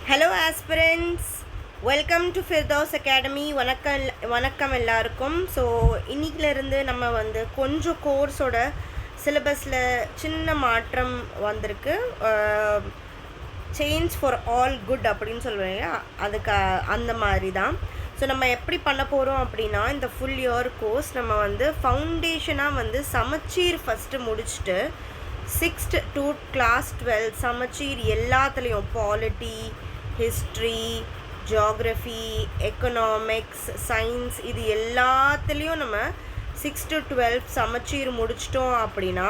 Hello aspirants, welcome to Firdaus academy. வணக்கம் எல்லாருக்கும். So இன்னிக்கிலேருந்து நம்ம கொஞ்சம் கோர்ஸோட சிலபஸில் சின்ன மாற்றம் வந்திருக்கு. சேஞ்ச் ஃபார் ஆல் குட் அப்படின்னு சொல்லுவாங்க, அதுக்கு அந்த மாதிரி தான். ஸோ நம்ம எப்படி பண்ண போகிறோம் அப்படின்னா, இந்த ஃபுல் இயர் கோர்ஸ் நம்ம ஃபவுண்டேஷனாக சமச்சீர் ஃபஸ்ட்டு முடிச்சுட்டு 6th to class 12 சமச்சீர் எல்லாத்துலேயும் polity, history, geography, economics, science இது எல்லாத்துலேயும் நம்ம 6 to 12 சமச்சீர் முடிச்சிட்டோம் அப்படின்னா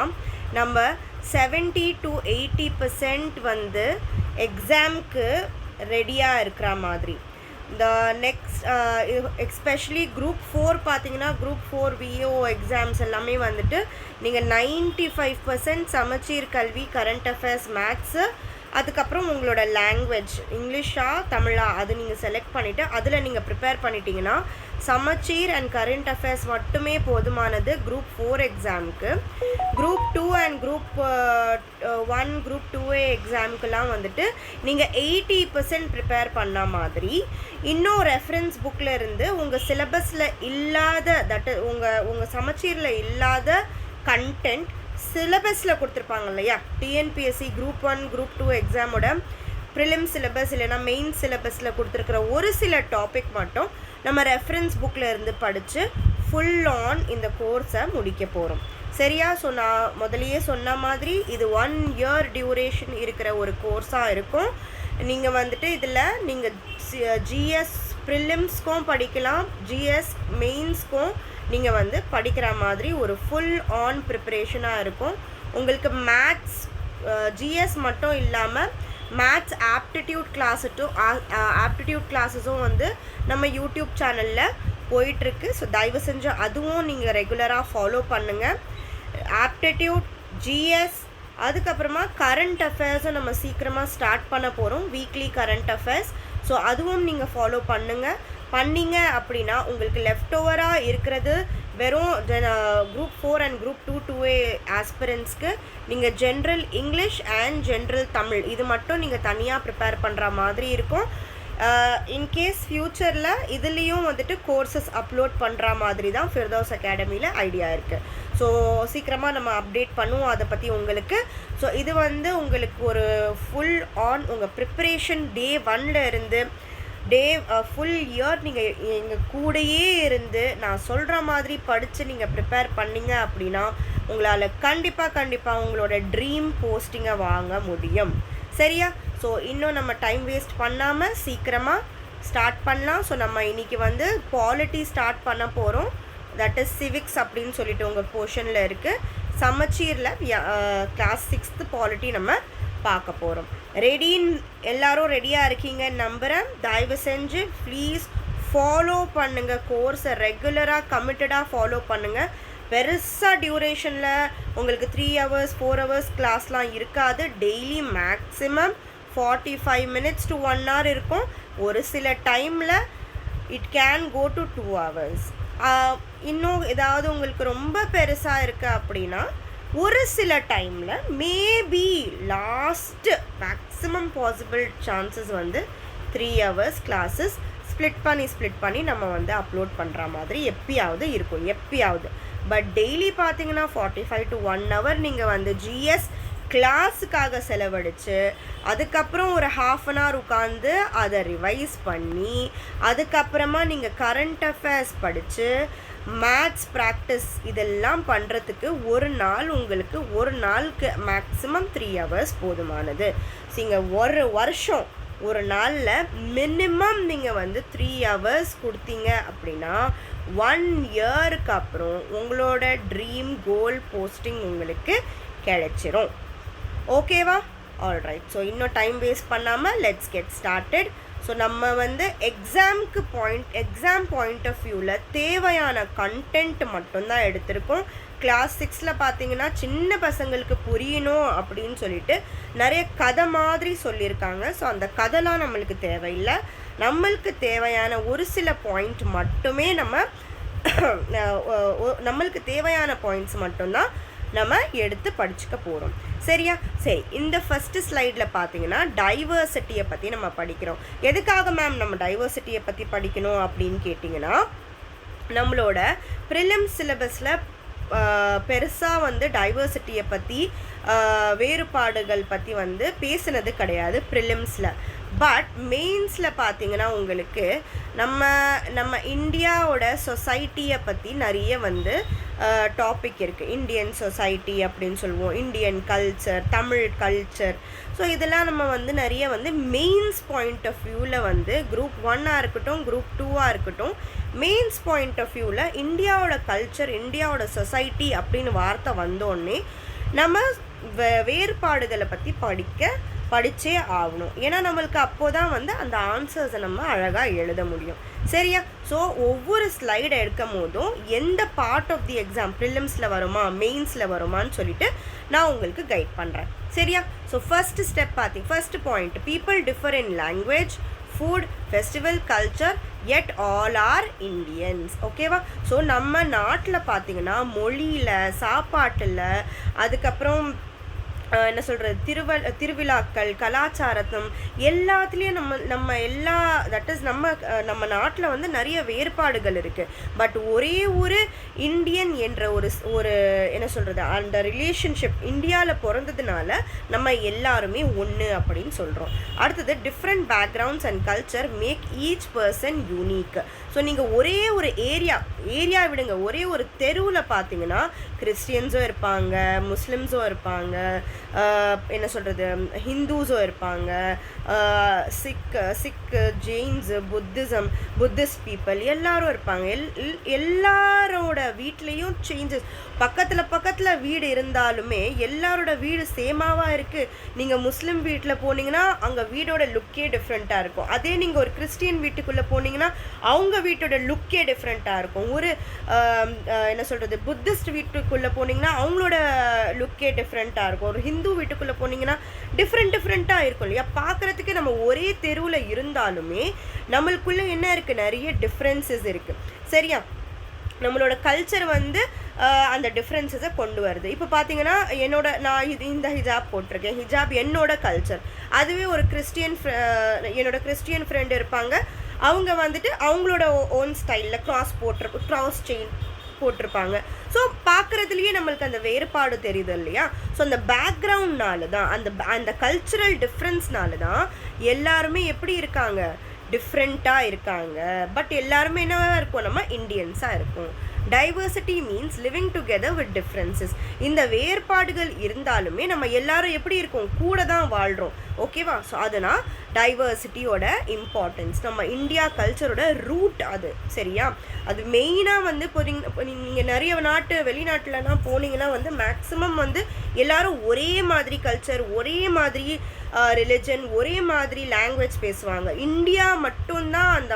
நம்ம 70 to 80% எக்ஸாமுக்கு ரெடியாக இருக்கிற மாதிரி. இந்த நெக்ஸ்ட் எஸ்பெஷலி குரூப் 4 பார்த்தீங்கன்னா, குரூப் 4 விஓ எக்ஸாம்ஸ் எல்லாமே நீங்கள் 95% சமச்சீர் கல்வி, கரண்ட் அஃபேர்ஸ், மேக்ஸு, அதுக்கப்புறம் உங்களோட லாங்குவேஜ் இங்கிலீஷா தமிழா அது நீங்கள் செலக்ட் பண்ணிவிட்டு அதில் நீங்கள் ப்ரிப்பேர் பண்ணிட்டீங்கன்னா சமச்சீர் அண்ட் கரண்ட் அஃபேர்ஸ் மட்டுமே போதுமானது குரூப் 4 எக்ஸாமுக்கு. Group 2 and group 1, group 2A எக்ஸாமுக்கெல்லாம் நீங்கள் 80% ப்ரிப்பேர் பண்ண மாதிரி. இன்னும் ரெஃபரன்ஸ் புக்கில் இருந்து உங்கள் சிலபஸில் இல்லாத உங்கள் சமச்சீரில் இல்லாத கண்டென்ட் சிலபஸில் கொடுத்துருப்பாங்க இல்லையா, டிஎன்பிஎஸ்சி குரூப் 1, குரூப் 2 எக்ஸாமோட ப்ரிலிம் சிலபஸ் இல்லைனா மெயின் சிலபஸில் கொடுத்துருக்குற ஒரு சில டாபிக் மட்டும் நம்ம ரெஃபரன்ஸ் புக்கில் இருந்து படித்து ஃபுல் ஆன் இந்த கோர்ஸை முடிக்க போகிறோம். சரியா? ஸோ நான் முதலையே சொன்ன மாதிரி இது 1 இயர் டியூரேஷன் இருக்கிற ஒரு கோர்ஸாக இருக்கும். நீங்கள் இதில் நீங்கள் ஜிஎஸ் ப்ரிலிம்ஸ்க்கும் படிக்கலாம், ஜிஎஸ் மெயின்ஸ்க்கும் நீங்கள் படிக்கிற மாதிரி ஒரு ஃபுல் ஆன் ப்ரிப்பரேஷனாக இருக்கும். உங்களுக்கு மேத்ஸ், ஜிஎஸ் மட்டும் இல்லாமல் மேத்ஸ் ஆப்டிடியூட் கிளாஸஸும் நம்ம யூடியூப் சேனலில் போயிட்டுருக்கு. ஸோ தயவு செஞ்சு அதுவும் நீங்கள் ரெகுலராக ஃபாலோ பண்ணுங்கள். ஆப்டிடியூட், ஜிஎஸ், அதுக்கப்புறமா கரண்ட் அஃபேர்ஸும் நம்ம சீக்கிரமாக ஸ்டார்ட் பண்ண போகிறோம், வீக்லி கரண்ட் அஃபேர்ஸ். ஸோ அதுவும் நீங்கள் ஃபாலோ பண்ணீங்க அப்படின்னா உங்களுக்கு லெஃப்ட் ஓவராக இருக்கிறது வெறும் குரூப் 4 அண்ட் குரூப் 2A ஆஸ்பிரன்ஸ்க்கு நீங்கள் general English and general Tamil இது மட்டும் நீங்கள் தனியாக ப்ரிப்பேர் பண்ணுற மாதிரி இருக்கும். இன்கேஸ் ஃப்யூச்சரில் இதுலேயும் கோர்சஸ் அப்லோட் பண்ணுற மாதிரி தான் ஃபிர்தௌஸ் அகாடமியில் ஐடியா இருக்குது. ஸோ சீக்கிரமாக நம்ம அப்டேட் பண்ணுவோம் அதை பற்றி உங்களுக்கு. ஸோ இது உங்களுக்கு ஒரு ஃபுல் ஆன் உங்கள் ப்ரிப்பரேஷன் டே 1ல் இருந்து ஃபுல் இயர் நீங்கள் எங்கள் கூடையே இருந்து நான் சொல்கிற மாதிரி படித்து நீங்கள் ப்ரிப்பேர் பண்ணிங்க அப்படின்னா உங்களால் கண்டிப்பாக உங்களோட ட்ரீம் போஸ்டிங்கை வாங்க முடியும். சரியா? ஸோ இன்னும் நம்ம டைம் வேஸ்ட் பண்ணாமல் சீக்கிரமாக ஸ்டார்ட் பண்ணலாம். ஸோ நம்ம இன்றைக்கி பாலிட்டி ஸ்டார்ட் பண்ண போகிறோம். தட் இஸ் சிவிக்ஸ் அப்படின்னு சொல்லிட்டு உங்கள் போர்ஷனில் இருக்குது. சமச்சீரில் கிளாஸ் 6th பாலிட்டி நம்ம பார்க்க போகிறோம். எல்லாரும் ரெடியாக இருக்கீங்கன்னு நம்புகிறேன். தயவு செஞ்சு ப்ளீஸ் ஃபாலோ பண்ணுங்கள், கோர்ஸை ரெகுலராக கமிட்டடாக ஃபாலோ பண்ணுங்கள். பெருசாக டியூரேஷனில் உங்களுக்கு 3 hours 4 hours கிளாஸ்லாம் இருக்காது. Daily maximum 45 minutes to 1 hour இருக்கும். ஒரு சில டைமில் it can go to 2 hours. இன்னும் ஏதாவது உங்களுக்கு ரொம்ப பெருசாக இருக்குது அப்படின்னா ஒரு சில டைமில் maybe last maximum possible chances 3 hours classes split பண்ணி நம்ம அப்லோட் பண்ணுற மாதிரி எப்பயாவது இருக்கும். பட் டெய்லி பார்த்தீங்கன்னா 45 to 1 hour நீங்கள் ஜிஎஸ் கிளாஸுக்காக செலவழித்து அதுக்கப்புறம் ஒரு 1/2 an hour உட்காந்து அதை ரிவைஸ் பண்ணி அதுக்கப்புறமா நீங்கள் கரண்ட் அஃபேர்ஸ் படித்து மேத்ஸ் ப்ராக்டிஸ் இதெல்லாம் பண்ணுறதுக்கு ஒரு நாளுக்கு மேக்ஸிமம் 3 hours போதுமானது. நீங்கள் ஒரு வருஷம் ஒரு நாளில் மினிமம் நீங்கள் 3 hours கொடுத்தீங்க அப்படின்னா 1 இயருக்கு அப்புறம் உங்களோட ட்ரீம் கோல் போஸ்டிங் உங்களுக்கு கிடைச்சிரும். ஓகேவா? ஆல்ரைட். ஸோ இன்னும் டைம் வேஸ்ட் பண்ணாமல் லெட்ஸ் கெட் ஸ்டார்டட். ஸோ நம்ம எக்ஸாம் பாயிண்ட் ஆஃப் வியூவில் தேவையான கண்டென்ட் மட்டும்தான் எடுத்திருக்கோம். கிளாஸ் 6ல் பார்த்தீங்கன்னா சின்ன பசங்களுக்கு புரியணும் அப்படின்னு சொல்லிட்டு நிறைய கதை மாதிரி சொல்லியிருக்காங்க. ஸோ அந்த கதைலாம் நம்மளுக்கு தேவையில்லை. நம்மளுக்கு தேவையான ஒரு சில பாயிண்ட் மட்டுமே நம்மளுக்கு தேவையான பாயிண்ட்ஸ் மட்டும்தான் நம்ம எடுத்து படிச்சுக்க போகிறோம். சரியா? சரி, இந்த ஃபஸ்ட்டு ஸ்லைடில் பார்த்தீங்கன்னா டைவர்சிட்டியை பற்றி நம்ம படிக்கிறோம். எதுக்காக மேம் நம்ம டைவர்சிட்டியை பற்றி படிக்கணும் அப்படின்னு கேட்டிங்கன்னா, நம்மளோட ப்ரிலிம்ஸ் சிலபஸில் பெருசாக வந்து டைவர்சிட்டியை பற்றி வேறுபாடுகள் பற்றி வந்து பேசுனது கிடையாது ப்ரிலிம்ஸில். பட் மெயின்ஸில் பார்த்தீங்கன்னா உங்களுக்கு நம்ம இந்தியாவோட சொசைட்டியை பற்றி நிறைய வந்து டாபிக் இருக்குது. இந்தியன் சொசைட்டி அப்படின்னு சொல்லுவோம், Indian culture, Tamil culture. So இதெல்லாம் நம்ம வந்து நிறைய வந்து மெயின்ஸ் பாயிண்ட் ஆஃப் வியூவில் வந்து குரூப் 1ஆக இருக்கட்டும், குரூப் 2ஆக இருக்கட்டும், மெயின்ஸ் பாயிண்ட் ஆஃப் வியூவில் இந்தியாவோட கல்ச்சர், இந்தியாவோட சொசைட்டி அப்படின்னு வார்த்தை வந்தோடனே நம்ம வேறுபாடுகளை பற்றி படித்தே ஆகணும். ஏன்னா நம்மளுக்கு அப்போ தான் வந்து அந்த ஆன்சர்ஸை நம்ம அழகாக எழுத முடியும். சரியா? ஸோ ஒவ்வொரு ஸ்லைடை எடுக்கும் போதும் எந்த பார்ட் ஆஃப் தி எக்ஸாம் ப்ரிலிம்ஸில் வருமா, மெயின்ஸில் வருமானு சொல்லிட்டு நான் உங்களுக்கு கைட் பண்ணுறேன். சரியா? So first step first point, people differ in language, food, festival, culture, yet all are Indians. ஓகேவா? ஸோ நம்ம நாட்டில் பார்த்தீங்கன்னா மொழியில், சாப்பாட்டில், அதுக்கப்புறம் என்ன சொல்கிறது, திருவிழாக்கள், கலாச்சாரம் எல்லாத்துலேயும் நம்ம எல்லா தட் இஸ் நம்ம நாட்டில் வந்து நிறைய வேறுபாடுகள் இருக்குது. பட் ஒரே ஒரு இந்தியன் என்ற ஒரு என்ன சொல்கிறது, அந்த ரிலேஷன்ஷிப் இந்தியாவில் பிறந்ததுனால நம்ம எல்லாருமே ஒன்று அப்படின்னு சொல்கிறோம். அடுத்தது, different backgrounds and culture make each person unique. So நீங்கள் ஒரே ஒரு ஏரியா விடுங்க, ஒரே ஒரு தெருவில் பார்த்தீங்கன்னா கிறிஸ்டியன்ஸும் இருப்பாங்க, முஸ்லிம்ஸும் இருப்பாங்க, என்ன சொல்கிறது, ஹிந்துஸும் இருப்பாங்க, சிக்கு, ஜெயின்ஸு, புத்திஸ்ட் பீப்புள் எல்லாரும் இருப்பாங்க. எல்லாரோட வீட்லேயும் சேஞ்சஸ், பக்கத்தில் வீடு இருந்தாலுமே எல்லாரோட வீடு சேமாவாக இருக்குது. நீங்கள் முஸ்லீம் வீட்டில் போனீங்கன்னா அங்கே வீடோட லுக்கே டிஃப்ரெண்ட்டாக இருக்கும். அதே நீங்கள் ஒரு கிறிஸ்டியன் வீட்டுக்குள்ளே போனீங்கன்னா அவங்க வீட்டோட லுக்கே டிஃப்ரெண்ட்டாக இருக்கும். ஒரு என்ன சொல்கிறது, புத்திஸ்ட் வீட்டுக்குள்ளே போனீங்கன்னா அவங்களோட லுக்கே டிஃப்ரெண்ட்டாக இருக்கும். ஒரு ஹிந்து வீட்டுக்குள்ளே போனீங்கன்னா டிஃப்ரெண்ட்டாக இருக்கும் இல்லையா? பார்க்குறதுக்கு நம்ம ஒரே தெருவில் இருந்தாலுமே நம்மளுக்குள்ளே என்ன இருக்குது, நிறைய டிஃப்ரென்சஸ் இருக்குது. சரியா? நம்மளோட கல்ச்சர் வந்து அந்த டிஃப்ரென்சஸை கொண்டு வருது. இப்போ பார்த்தீங்கன்னா நான் இந்த ஹிஜாப் போட்டிருக்கேன், ஹிஜாப் என்னோட கல்ச்சர். அதுவே ஒரு என்னோட கிறிஸ்டியன் ஃப்ரெண்டு இருப்பாங்க, அவங்க வந்துட்டு அவங்களோட ஓன் ஸ்டைலில் க்ராஸ் செயின் போட்டிருப்பாங்க. ஸோ பார்க்குறதுலையே நம்மளுக்கு அந்த வேறுபாடு தெரியுது இல்லையா? ஸோ அந்த பேக்ரவுண்ட்னால தான், அந்த கல்ச்சுரல் டிஃப்ரென்ஸ்னால தான் எல்லாருமே எப்படி இருக்காங்க, டிஃப்ரெண்ட்டாக இருக்காங்க. பட் எல்லாருமே என்னவாக இருக்கும், நம்ம இந்தியன்ஸாக இருக்கும். Diversity means living together with differences. இந்த வேறுபாடுகள் இருந்தாலுமே நம்ம எல்லாரும் எப்படி இருக்கோம், கூட தான் வாழ்கிறோம். ஓகேவா? ஸோ அதனால் டைவர்சிட்டியோட இம்பார்ட்டன்ஸ், நம்ம இந்தியா கல்ச்சரோட ரூட் அது. சரியா? அது மெயினாக வந்து இப்போ நீங்கள் நிறைய வெளிநாட்டிலலாம் போனீங்கன்னா வந்து மேக்ஸிமம் வந்து எல்லோரும் ஒரே மாதிரி கல்ச்சர், ஒரே மாதிரி ரிலிஜன், ஒரே மாதிரி லாங்குவேஜ் பேசுவாங்க. இந்தியா மட்டும்தான் அந்த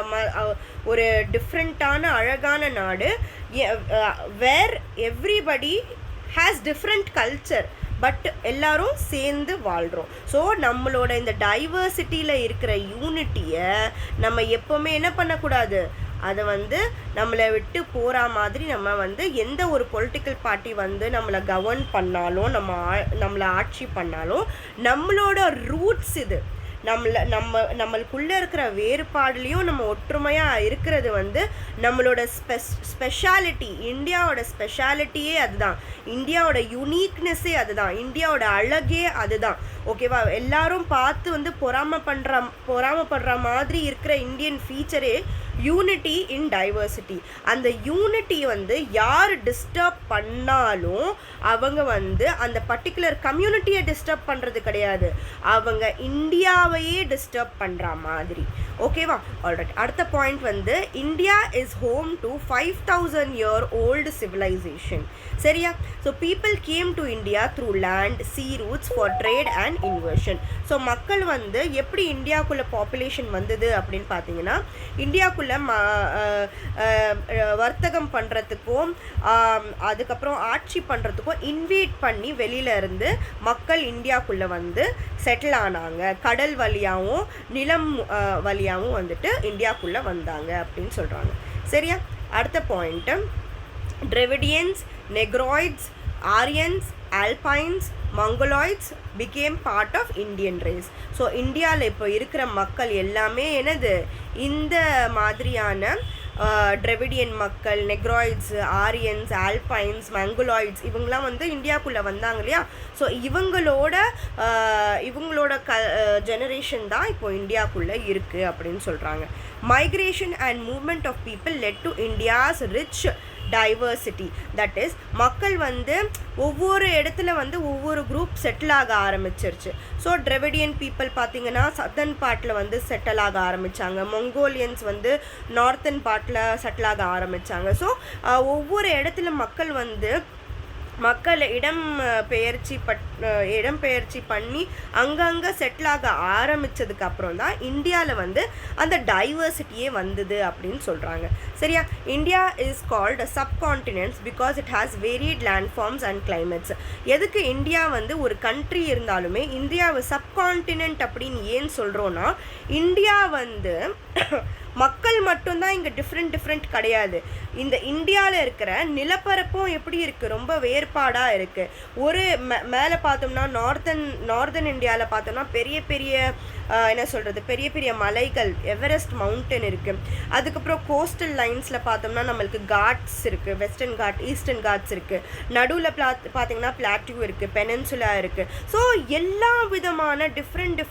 ஒரு டிஃப்ரெண்ட்டான அழகான நாடு, where everybody has different culture, but எல்லாரும் சேர்ந்து வாழ்கிறோம். ஸோ நம்மளோட இந்த டைவர்சிட்டியில் இருக்கிற யூனிட்டியை நம்ம எப்போவுமே என்ன பண்ணக்கூடாது, அதை வந்து நம்மளை விட்டு போகிற மாதிரி நம்ம வந்து எந்த ஒரு பொலிட்டிக்கல் பார்ட்டி வந்து நம்மளை கவர்ன் பண்ணாலும், நம்மளை ஆட்சி பண்ணாலும், நம்மளோட ரூட்ஸ் இது. நம்மளுக்குள்ளே இருக்கிற வேறுபாடுலேயும் நம்ம ஒற்றுமையாக இருக்கிறது வந்து நம்மளோட ஸ்பெஷாலிட்டி. இந்தியாவோட ஸ்பெஷாலிட்டியே அதுதான், இந்தியாவோட யூனிக்னஸ்ஸே அதுதான், இந்தியாவோட அழகே அதுதான். ஓகேவா? எல்லாரும் பார்த்து வந்து பொறாமப்படுற மாதிரி இருக்கிற இந்தியன் ஃபீச்சரே யூனிட்டி இன் டைவர்சிட்டி. அந்த யூனிட்டி வந்து யார் டிஸ்டர்ப் பண்ணாலும் அவங்க வந்து அந்த பர்டிகுலர் கம்யூனிட்டியை டிஸ்டர்ப் பண்ணுறது கிடையாது, அவங்க இந்தியாவையே டிஸ்டர்ப் பண்ணுற மாதிரி. ஓகேவா? ஆல்ரைட். அடுத்த பாயிண்ட் வந்து India is home to 5000 year old civilization. சரியா? So people came to India through land, sea routes for trade and invasion. So மக்கள் வந்து எப்படி இந்தியாவுக்குள்ளே பாப்புலேஷன் வந்தது அப்படின்னு பார்த்தீங்கன்னா, இந்தியாவுக்குள்ளே வர்த்தகம் பண்ணுறதுக்கும் அதுக்கப்புறம் ஆட்சி பண்ணுறதுக்கும் இன்வைட் பண்ணி வெளியில இருந்து மக்கள் இந்தியாவுக்குள்ளே வந்து செட்டில் ஆனாங்க. கடல் வழியாகவும் நிலம் வழியாகவும் வந்துட்டு இந்தியாவுக்குள்ளே வந்தாங்க அப்படின்னு சொல்கிறாங்க. சரியா? அடுத்த point, Dravidians, Negroids, Aryans, Alpines, Mongoloids became part of Indian race. So இந்தியாவில் இப்போ இருக்கிற மக்கள் எல்லாமே என்னது இந்த மாதிரியான டிரெவிடியன் மக்கள், நெக்ராய்ட்ஸ், ஆரியன்ஸ், ஆல்பைன்ஸ், மங்கோலாய்ட்ஸ் இவங்கெல்லாம் வந்து இந்தியாவுக்குள்ளே வந்தாங்க இல்லையா. ஸோ இவங்களோட ஜெனரேஷன் தான் இப்போ இந்தியாவுக்குள்ளே இருக்குது அப்படின்னு சொல்கிறாங்க. Migration and movement of people led to India's rich diversity. That is மக்கள் வந்து ஒவ்வொரு இடத்துல வந்து ஒவ்வொரு குரூப் செட்டில் ஆக ஆரம்பிச்சிருச்சு. ஸோ டிரெவிடியன் பீப்புள் பார்த்திங்கன்னா சதர்ன் பார்ட்டில் வந்து செட்டில் ஆக ஆரம்பித்தாங்க. மொங்கோலியன்ஸ் வந்து நார்த்தன் பார்ட்டில் செட்டில் ஆக ஆரம்பித்தாங்க. ஸோ ஒவ்வொரு இடத்துல மக்கள் இடம்பெயர்ச்சி பண்ணி அங்கங்கே செட்டில் ஆக ஆரம்பித்ததுக்கு அப்புறம் தான் இந்தியாவில் வந்து அந்த டைவர்சிட்டியே வந்தது அப்படின்னு சொல்கிறாங்க. சரியா? India is called subcontinents because it has varied landforms and climates. எதுக்கு இந்தியா வந்து ஒரு கண்ட்ரி இருந்தாலுமே இந்தியாவை சப்கான்டினென்ட் அப்படின்னு ஏன் சொல்கிறோன்னா, இந்தியா வந்து மக்கள் மட்டும்தான் இங்கே டிஃப்ரெண்ட் கிடையாது. இந்த இந்தியாவில் இருக்கிற நிலப்பரப்பும் எப்படி இருக்குது, ரொம்ப வேறுபாடாக இருக்குது. ஒரு மேலே பார்த்தோம்னா நார்தன் இந்தியாவில் பார்த்தோம்னா பெரிய பெரிய மலைகள், எவரெஸ்ட் மவுண்டன் இருக்குது. அதுக்கப்புறம் கோஸ்டல் லைன்ஸில் பார்த்தோம்னா நம்மளுக்கு காட்ஸ் இருக்குது, வெஸ்டர்ன் காட், ஈஸ்டர்ன் காட்ஸ் இருக்குது. நடுவில் பார்த்திங்கன்னா பிளாட்டியூ இருக்குது, பெனன்சுலா இருக்குது. ஸோ எல்லா விதமான டிஃப்ரெண்ட்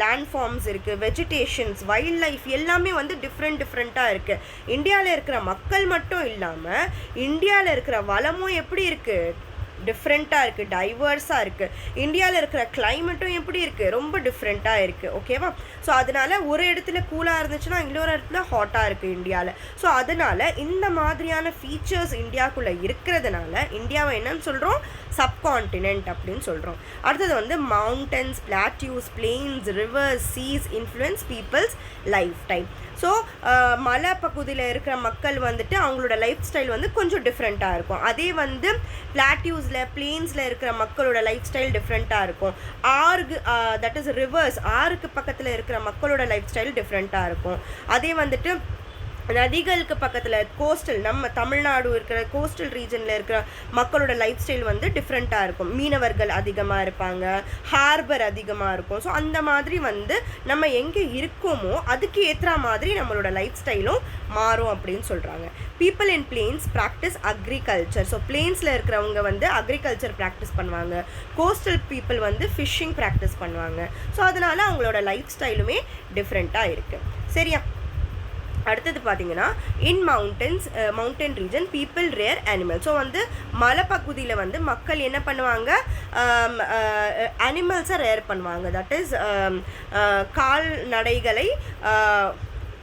லேண்ட்ஃபார்ம்ஸ் இருக்குது, வெஜிடேஷன்ஸ், வைல்ட் லைஃப் எல்லாமே வந்து டிஃப்ரெண்ட்டாக இருக்குது. இந்தியாவில் இருக்கிற மக்கள் மட்டும் இல்லாமல் இந்தியாவில் இருக்கிற வளமும் எப்படி இருக்குது, டிஃப்ரெண்ட்டாக இருக்குது, டைவர்ஸாக இருக்குது. இந்தியாவில் இருக்கிற கிளைமேட்டும் எப்படி இருக்குது, ரொம்ப டிஃப்ரெண்ட்டாக இருக்குது. ஓகேவா? ஸோ அதனால் ஒரு இடத்துல கூலாக இருந்துச்சுன்னா இன்னொரு இடத்துல ஹாட்டாக இருக்குது இந்தியாவில். ஸோ அதனால் இந்த மாதிரியான ஃபீச்சர்ஸ் இந்தியாவுக்குள்ளே இருக்கிறதுனால இந்தியாவை என்னன்னு சொல்கிறோம், சப்கான்டினென்ட் அப்படின்னு சொல்கிறோம். அடுத்தது வந்து mountains, plateaus, plains, rivers, seas influence people's lifetime. So மலை பகுதியில் இருக்கிற மக்கள் வந்துட்டு அவங்களோட லைஃப் ஸ்டைல் வந்து கொஞ்சம் டிஃப்ரெண்ட்டாக இருக்கும். அதே வந்து பிளாட்டியூஸில், பிளெயின்ஸில் இருக்கிற மக்களோட லைஃப் ஸ்டைல் டிஃப்ரெண்ட்டாக இருக்கும். தட் இஸ் ரிவர்ஸ், ஆறுக்கு பக்கத்தில் இருக்கிற மக்களோட லைஃப் ஸ்டைல் டிஃப்ரெண்ட்டாக இருக்கும். அதே வந்துட்டு நதிகளுக்கு பக்கத்தில் கோஸ்டல், நம்ம தமிழ்நாடு இருக்கிற கோஸ்டல் ரீஜனில் இருக்கிற மக்களோட லைஃப் ஸ்டைல் வந்து டிஃப்ரெண்ட்டாக இருக்கும். மீனவர்கள் அதிகமாக இருப்பாங்க, ஹார்பர் அதிகமாக இருக்கும். ஸோ அந்த மாதிரி வந்து நம்ம எங்கே இருக்கோமோ அதுக்கு ஏற்ற மாதிரி நம்மளோட லைஃப் ஸ்டைலும் மாறும் அப்படின்னு சொல்கிறாங்க. People in plains practice agriculture. So பிளேன்ஸில் இருக்கிறவங்க வந்து அக்ரிகல்ச்சர் ப்ராக்டிஸ் பண்ணுவாங்க, கோஸ்டல் பீப்புள் வந்து ஃபிஷ்ஷிங் ப்ராக்டிஸ் பண்ணுவாங்க. ஸோ அதனால் அவங்களோட லைஃப் ஸ்டைலுமே டிஃப்ரெண்ட்டாக இருக்குது. சரியா? அடுத்தது பார்த்தீங்கன்னா in mountain region people rear animal. So வந்து மலைப்பகுதியில் வந்து மக்கள் என்ன பண்ணுவாங்க, அனிமல்ஸை ரேர் பண்ணுவாங்க. தட் இஸ்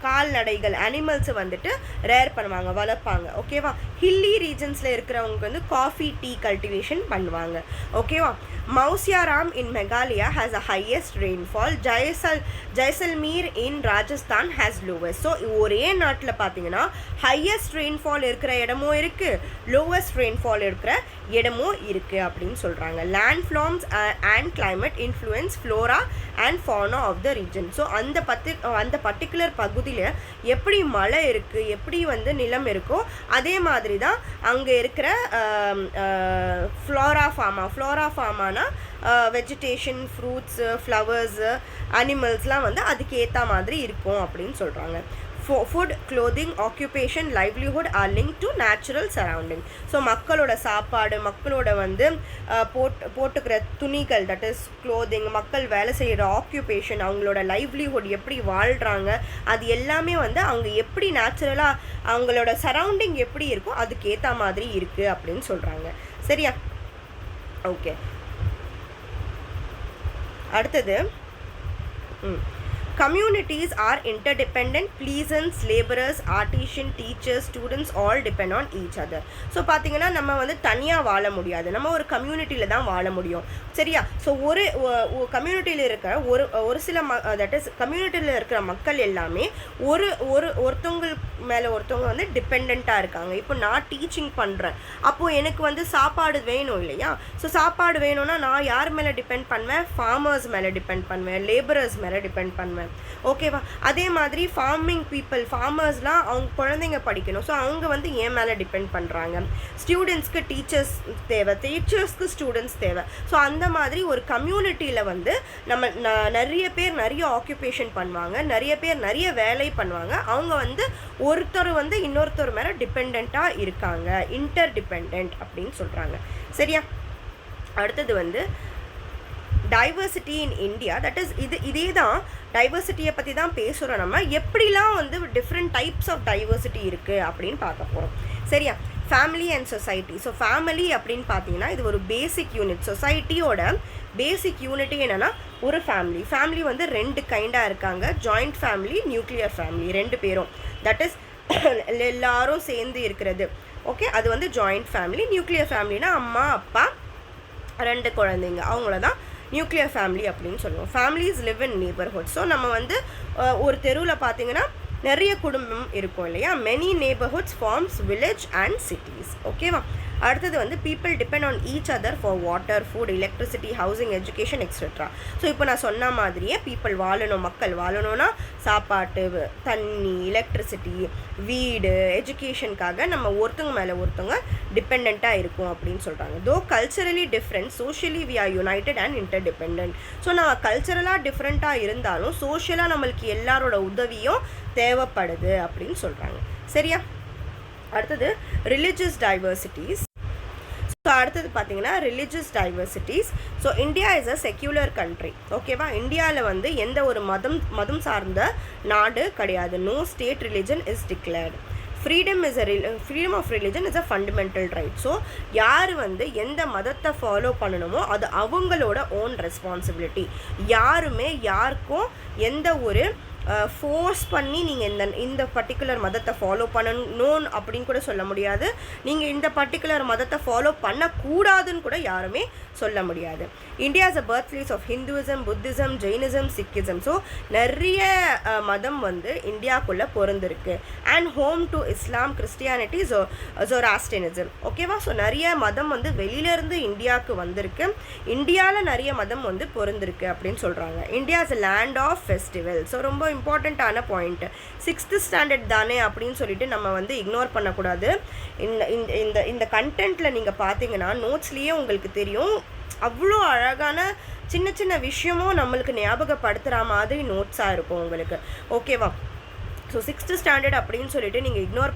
கால்நடைகள் அனிமல்ஸை வந்துட்டு ரேர் பண்ணுவாங்க, வளர்ப்பாங்க. ஓகேவா? ஹில்லி ரீஜன்ஸில் இருக்கிறவங்க வந்து காஃபி, டீ கல்டிவேஷன் பண்ணுவாங்க. ஓகேவா? Mawsynram in Meghalaya has a highest rainfall. Jaisalmer in Rajasthan has lowest. So ஒரே நாட்டில் பார்த்தீங்கன்னா ஹையஸ்ட் ரெயின்ஃபால் இருக்கிற இடமும் இருக்குது, லோவஸ்ட் ரெயின்ஃபால் இருக்கிற இடமும் இருக்குது அப்படின்னு சொல்கிறாங்க. Landforms and climate influence flora and fauna of the region. So அந்த பர்டிகுலர் பகுதியில் எப்படி மழை இருக்குது, எப்படி வந்து நிலம் இருக்கோ அதே மாதிரி தான் அங்கே இருக்கிற ஃப்ளோரா ஃபார்மானா வெஜிடேஷன், ஃப்ரூட்ஸு, ஃப்ளவர்ஸு, அனிமல்ஸ்லாம் வந்து அதுக்கு ஏற்ற மாதிரி இருக்கும் அப்படின்னு சொல்கிறாங்க. Food, clothing, occupation, livelihood are link to natural surrounding. So மக்களோட சாப்பாடு, மக்களோட வந்து போட்டுக்கிற துணிகள், தட் இஸ் க்ளோதிங், மக்கள் வேலை செய்கிற ஆக்குபேஷன், அவங்களோட லைவ்லிஹுட் எப்படி வாழ்கிறாங்க, அது எல்லாமே வந்து அவங்க எப்படி நேச்சுரலாக அவங்களோட சரௌண்டிங் எப்படி இருக்கோ அதுக்கு ஏற்ற மாதிரி இருக்குது அப்படின்னு சொல்கிறாங்க. சரியா? ஓகே. அடுத்தது communities are interdependent. Peasants, laborers, artisans, teachers, students all depend on each other. So பார்த்தீங்கன்னா நம்ம வந்து தனியாக வாழ முடியாது, நம்ம ஒரு கம்யூனிட்டியில் தான் வாழ முடியும். சரியா? ஸோ ஒரு கம்யூனிட்டியில் இருக்கிற ஒரு சில தட் இஸ் கம்யூனிட்டியில் இருக்கிற மக்கள் எல்லாமே ஒருத்தவங்களுக்கு மேலே ஒருத்தவங்க வந்து டிபெண்ட்டாக இருக்காங்க. இப்போ நான் டீச்சிங் பண்ணுறேன், அப்போது எனக்கு வந்து சாப்பாடு வேணும் இல்லையா? ஸோ சாப்பாடு வேணும்னா நான் யார் மேலே டிபெண்ட் பண்ணுவேன், ஃபார்மர்ஸ் மேலே டிபெண்ட் பண்ணுவேன், லேபரர்ஸ் மேலே டிபெண்ட் பண்ணுவேன். ஓகேவா? அதே மாதிரி ஃபார்மிங் பீப்புள், ஃபார்மர்ஸ்லாம் அவங்க குழந்தைங்க படிக்கணும். ஸோ அவங்க வந்து என் மேலே டிபெண்ட் பண்ணுறாங்க. ஸ்டூடெண்ட்ஸ்க்கு டீச்சர்ஸ் தேவை, டீச்சர்ஸ்க்கு ஸ்டூடெண்ட்ஸ் தேவை. ஸோ அந்த மாதிரி ஒரு கம்யூனிட்டியில் வந்து நம்ம நிறைய பேர் நிறைய ஆக்குபேஷன் பண்ணுவாங்க, நிறைய பேர் நிறைய வேலை பண்ணுவாங்க. அவங்க வந்து ஒருத்தர் வந்து இன்னொருத்தர் மேலே டிபெண்ட்டாக இருக்காங்க, இன்டர் டிபெண்ட் அப்படின்னு சொல்கிறாங்க. சரியா? அடுத்தது வந்து diversity in India. That is இதே தான் டைவர்சிட்டியை பற்றி தான் பேசுகிறோம். நம்ம எப்படிலாம் வந்து டிஃப்ரெண்ட் டைப்ஸ் ஆஃப் டைவர்சிட்டி இருக்குது அப்படின்னு பார்க்க போகிறோம். சரியா? Family and society. So family அப்படின்னு பார்த்தீங்கன்னா இது ஒரு பேசிக் யூனிட். சொசைட்டியோட பேசிக் யூனிட்டி என்னென்னா ஒரு ஃபேமிலி வந்து 2 கைண்டாக இருக்காங்க. ஜாயிண்ட் ஃபேமிலி, நியூக்ளியர் ஃபேமிலி, 2 பேரும். தட் இஸ் எல்லாரும் சேர்ந்து இருக்கிறது. ஓகே, அது வந்து ஜாயிண்ட் ஃபேமிலி. நியூக்ளியர் ஃபேமிலினா அம்மா அப்பா 2 குழந்தைங்க, அவங்கள தான் நியூக்ளியர் ஃபேமிலி அப்படின்னு சொல்லுவோம். Families live in neighbourhood. So நம்ம வந்து ஒரு தெருவில் பார்த்தீங்கன்னா நிறைய குடும்பம் இருக்கும் இல்லையா? Many neighbourhoods forms village and cities. ஓகேவா? அடுத்தது வந்து people depend on each other for water, food, electricity, housing, education etcetera. So இப்போ நான் சொன்ன மாதிரியே பீப்புள் வாழணும், மக்கள் வாழணும்னா சாப்பாட்டு, தண்ணி, எலக்ட்ரிசிட்டி, வீடு, எஜுகேஷனுக்காக நம்ம ஒருத்தவங்க மேலே ஒருத்தவங்க டிபெண்ட்டாக இருக்கும் அப்படின்னு சொல்கிறாங்க. Though culturally different, socially we are united and interdepend. So நம்ம கல்ச்சரலாக டிஃப்ரெண்ட்டாக இருந்தாலும் சோஷியலாக நம்மளுக்கு எல்லாரோட உதவியும் தேவைப்படுது அப்படின்னு சொல்கிறாங்க. சரியா? அடுத்தது ரிலிஜியஸ் டைவர்சிட்டிஸ். ஸோ அடுத்தது பார்த்தீங்கன்னா religious diversities. So India is a secular country. ஓகேவா? இந்தியாவில் வந்து எந்த ஒரு மதம் சார்ந்த நாடு கிடையாது. No state religion is declared. Freedom of religion is a fundamental right. So யார் வந்து எந்த மதத்தை ஃபாலோ பண்ணணுமோ அது அவங்களோட ஓன் ரெஸ்பான்சிபிலிட்டி. யாருமே யாருக்கும் எந்த ஒரு ஃபோர்ஸ் பண்ணி நீங்கள் இந்த பர்டிகுலர் மதத்தை ஃபாலோ பண்ணணும் அப்படின்னு கூட சொல்ல முடியாது. நீங்கள் இந்த பர்டிகுலர் மதத்தை ஃபாலோ பண்ணக்கூடாதுன்னு கூட யாருமே சொல்ல முடியாது. India is a birth place of Hinduism, Buddhism, Jainism, Sikhism. So நிறைய மதம் வந்து இந்தியாவுக்குள்ளே பொருந்திருக்கு. And home to Islam, Christianity, Zoroastrianism. ஓகேவா? ஸோ நிறைய மதம் வந்து வெளியிலேருந்து இந்தியாவுக்கு வந்திருக்கு. இந்தியாவில் நிறைய மதம் வந்து பொருந்திருக்கு அப்படின்னு சொல்கிறாங்க. India is a land of festival. So ரொம்ப இம்பார்ட்டண்ட்டான பாயிண்ட். 6th ஸ்டாண்டர்ட் தானே அப்படின்னு சொல்லிட்டு நம்ம வந்து இக்னோர் பண்ணக்கூடாது. இந்த கண்டென்ட்டில் நீங்கள் பார்த்தீங்கன்னா நோட்ஸ்லேயே உங்களுக்கு தெரியும், அவ்வளோ அழகான சின்ன சின்ன விஷயமும் நம்மளுக்கு ஞாபகப்படுத்துகிற மாதிரி நோட்ஸாக இருக்கும் உங்களுக்கு. ஓகேவா? ஸோ 6th ஸ்டாண்டர்ட் அப்படின்னு சொல்லிட்டு நீங்கள் இக்னோர்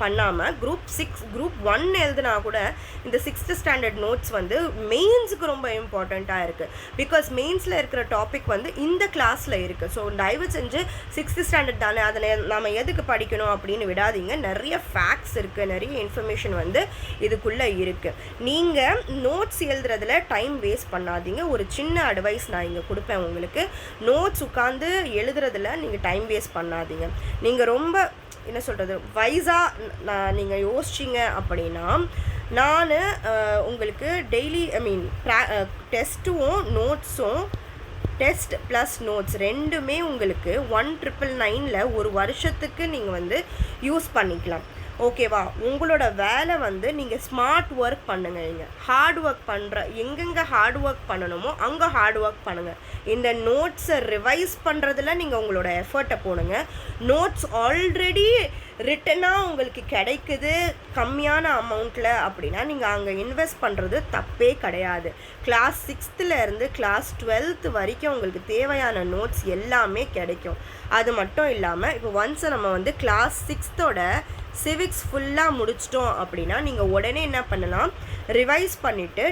பண்ணாமல் குரூப் 1 எழுதுனா கூட இந்த 6th ஸ்டாண்டர்ட் நோட்ஸ் வந்து மெயின்ஸுக்கு ரொம்ப இம்பார்ட்டண்ட்டாக இருக்குது. பிகாஸ் மெயின்ஸில் இருக்கிற டாபிக் வந்து இந்த கிளாஸில் இருக்குது. ஸோ தயவு செஞ்சு 6th ஸ்டாண்டர்ட் தானே, அதில் நம்ம எதுக்கு படிக்கணும் அப்படின்னு விடாதீங்க. நிறைய ஃபேக்ட்ஸ் இருக்குது, நிறைய இன்ஃபர்மேஷன் வந்து இதுக்குள்ளே இருக்குது. நீங்கள் நோட்ஸ் எழுதுறதுல டைம் வேஸ்ட் பண்ணாதீங்க. ஒரு சின்ன அட்வைஸ் நான் இங்கே கொடுப்பேன் உங்களுக்கு. நோட்ஸ் உட்காந்து எழுதுறதுல நீங்கள் டைம் வேஸ்ட் பண்ணாதீங்க. நீங்கள் ரொம்ப என்ன சொல்கிறது வைஸாக நீங்கள் யோசிச்சிங்க அப்படின்னா நான் உங்களுக்கு டெய்லி டெஸ்ட்டும் நோட்ஸும், டெஸ்ட் ப்ளஸ் நோட்ஸ் ரெண்டுமே உங்களுக்கு 1999 ஒரு வருஷத்துக்கு நீங்கள் வந்து யூஸ் பண்ணிக்கலாம். ஓகேவா? உங்களோட வேலை வந்து நீங்கள் ஸ்மார்ட் ஒர்க் பண்ணுங்கள். நீங்கள் ஹார்ட் ஒர்க் எங்கெங்கே ஹார்ட் ஒர்க் பண்ணணுமோ அங்கே ஹார்ட் ஒர்க் பண்ணுங்கள். இந்த நோட்ஸை ரிவைஸ் பண்ணுறதுல நீங்கள் உங்களோட எஃபர்ட்டை போடுங்க. நோட்ஸ் ஆல்ரெடி ரிட்டனாக உங்களுக்கு கிடைக்குது கம்மியான அமௌண்ட்டில் அப்படின்னா நீங்கள் அங்கே இன்வெஸ்ட் பண்ணுறது தப்பே கிடையாது. கிளாஸ் 6th கிளாஸ் 12th வரைக்கும் உங்களுக்கு தேவையான நோட்ஸ் எல்லாமே கிடைக்கும். அது மட்டும் இல்லாமல் இப்போ ஒன்ஸ் நம்ம வந்து கிளாஸ் 6th சிவிக்ஸ் ஃபுல்லாக முடிச்சிட்டோம் அப்படின்னா நீங்கள் உடனே என்ன பண்ணலாம், ரிவைஸ் பண்ணிவிட்டு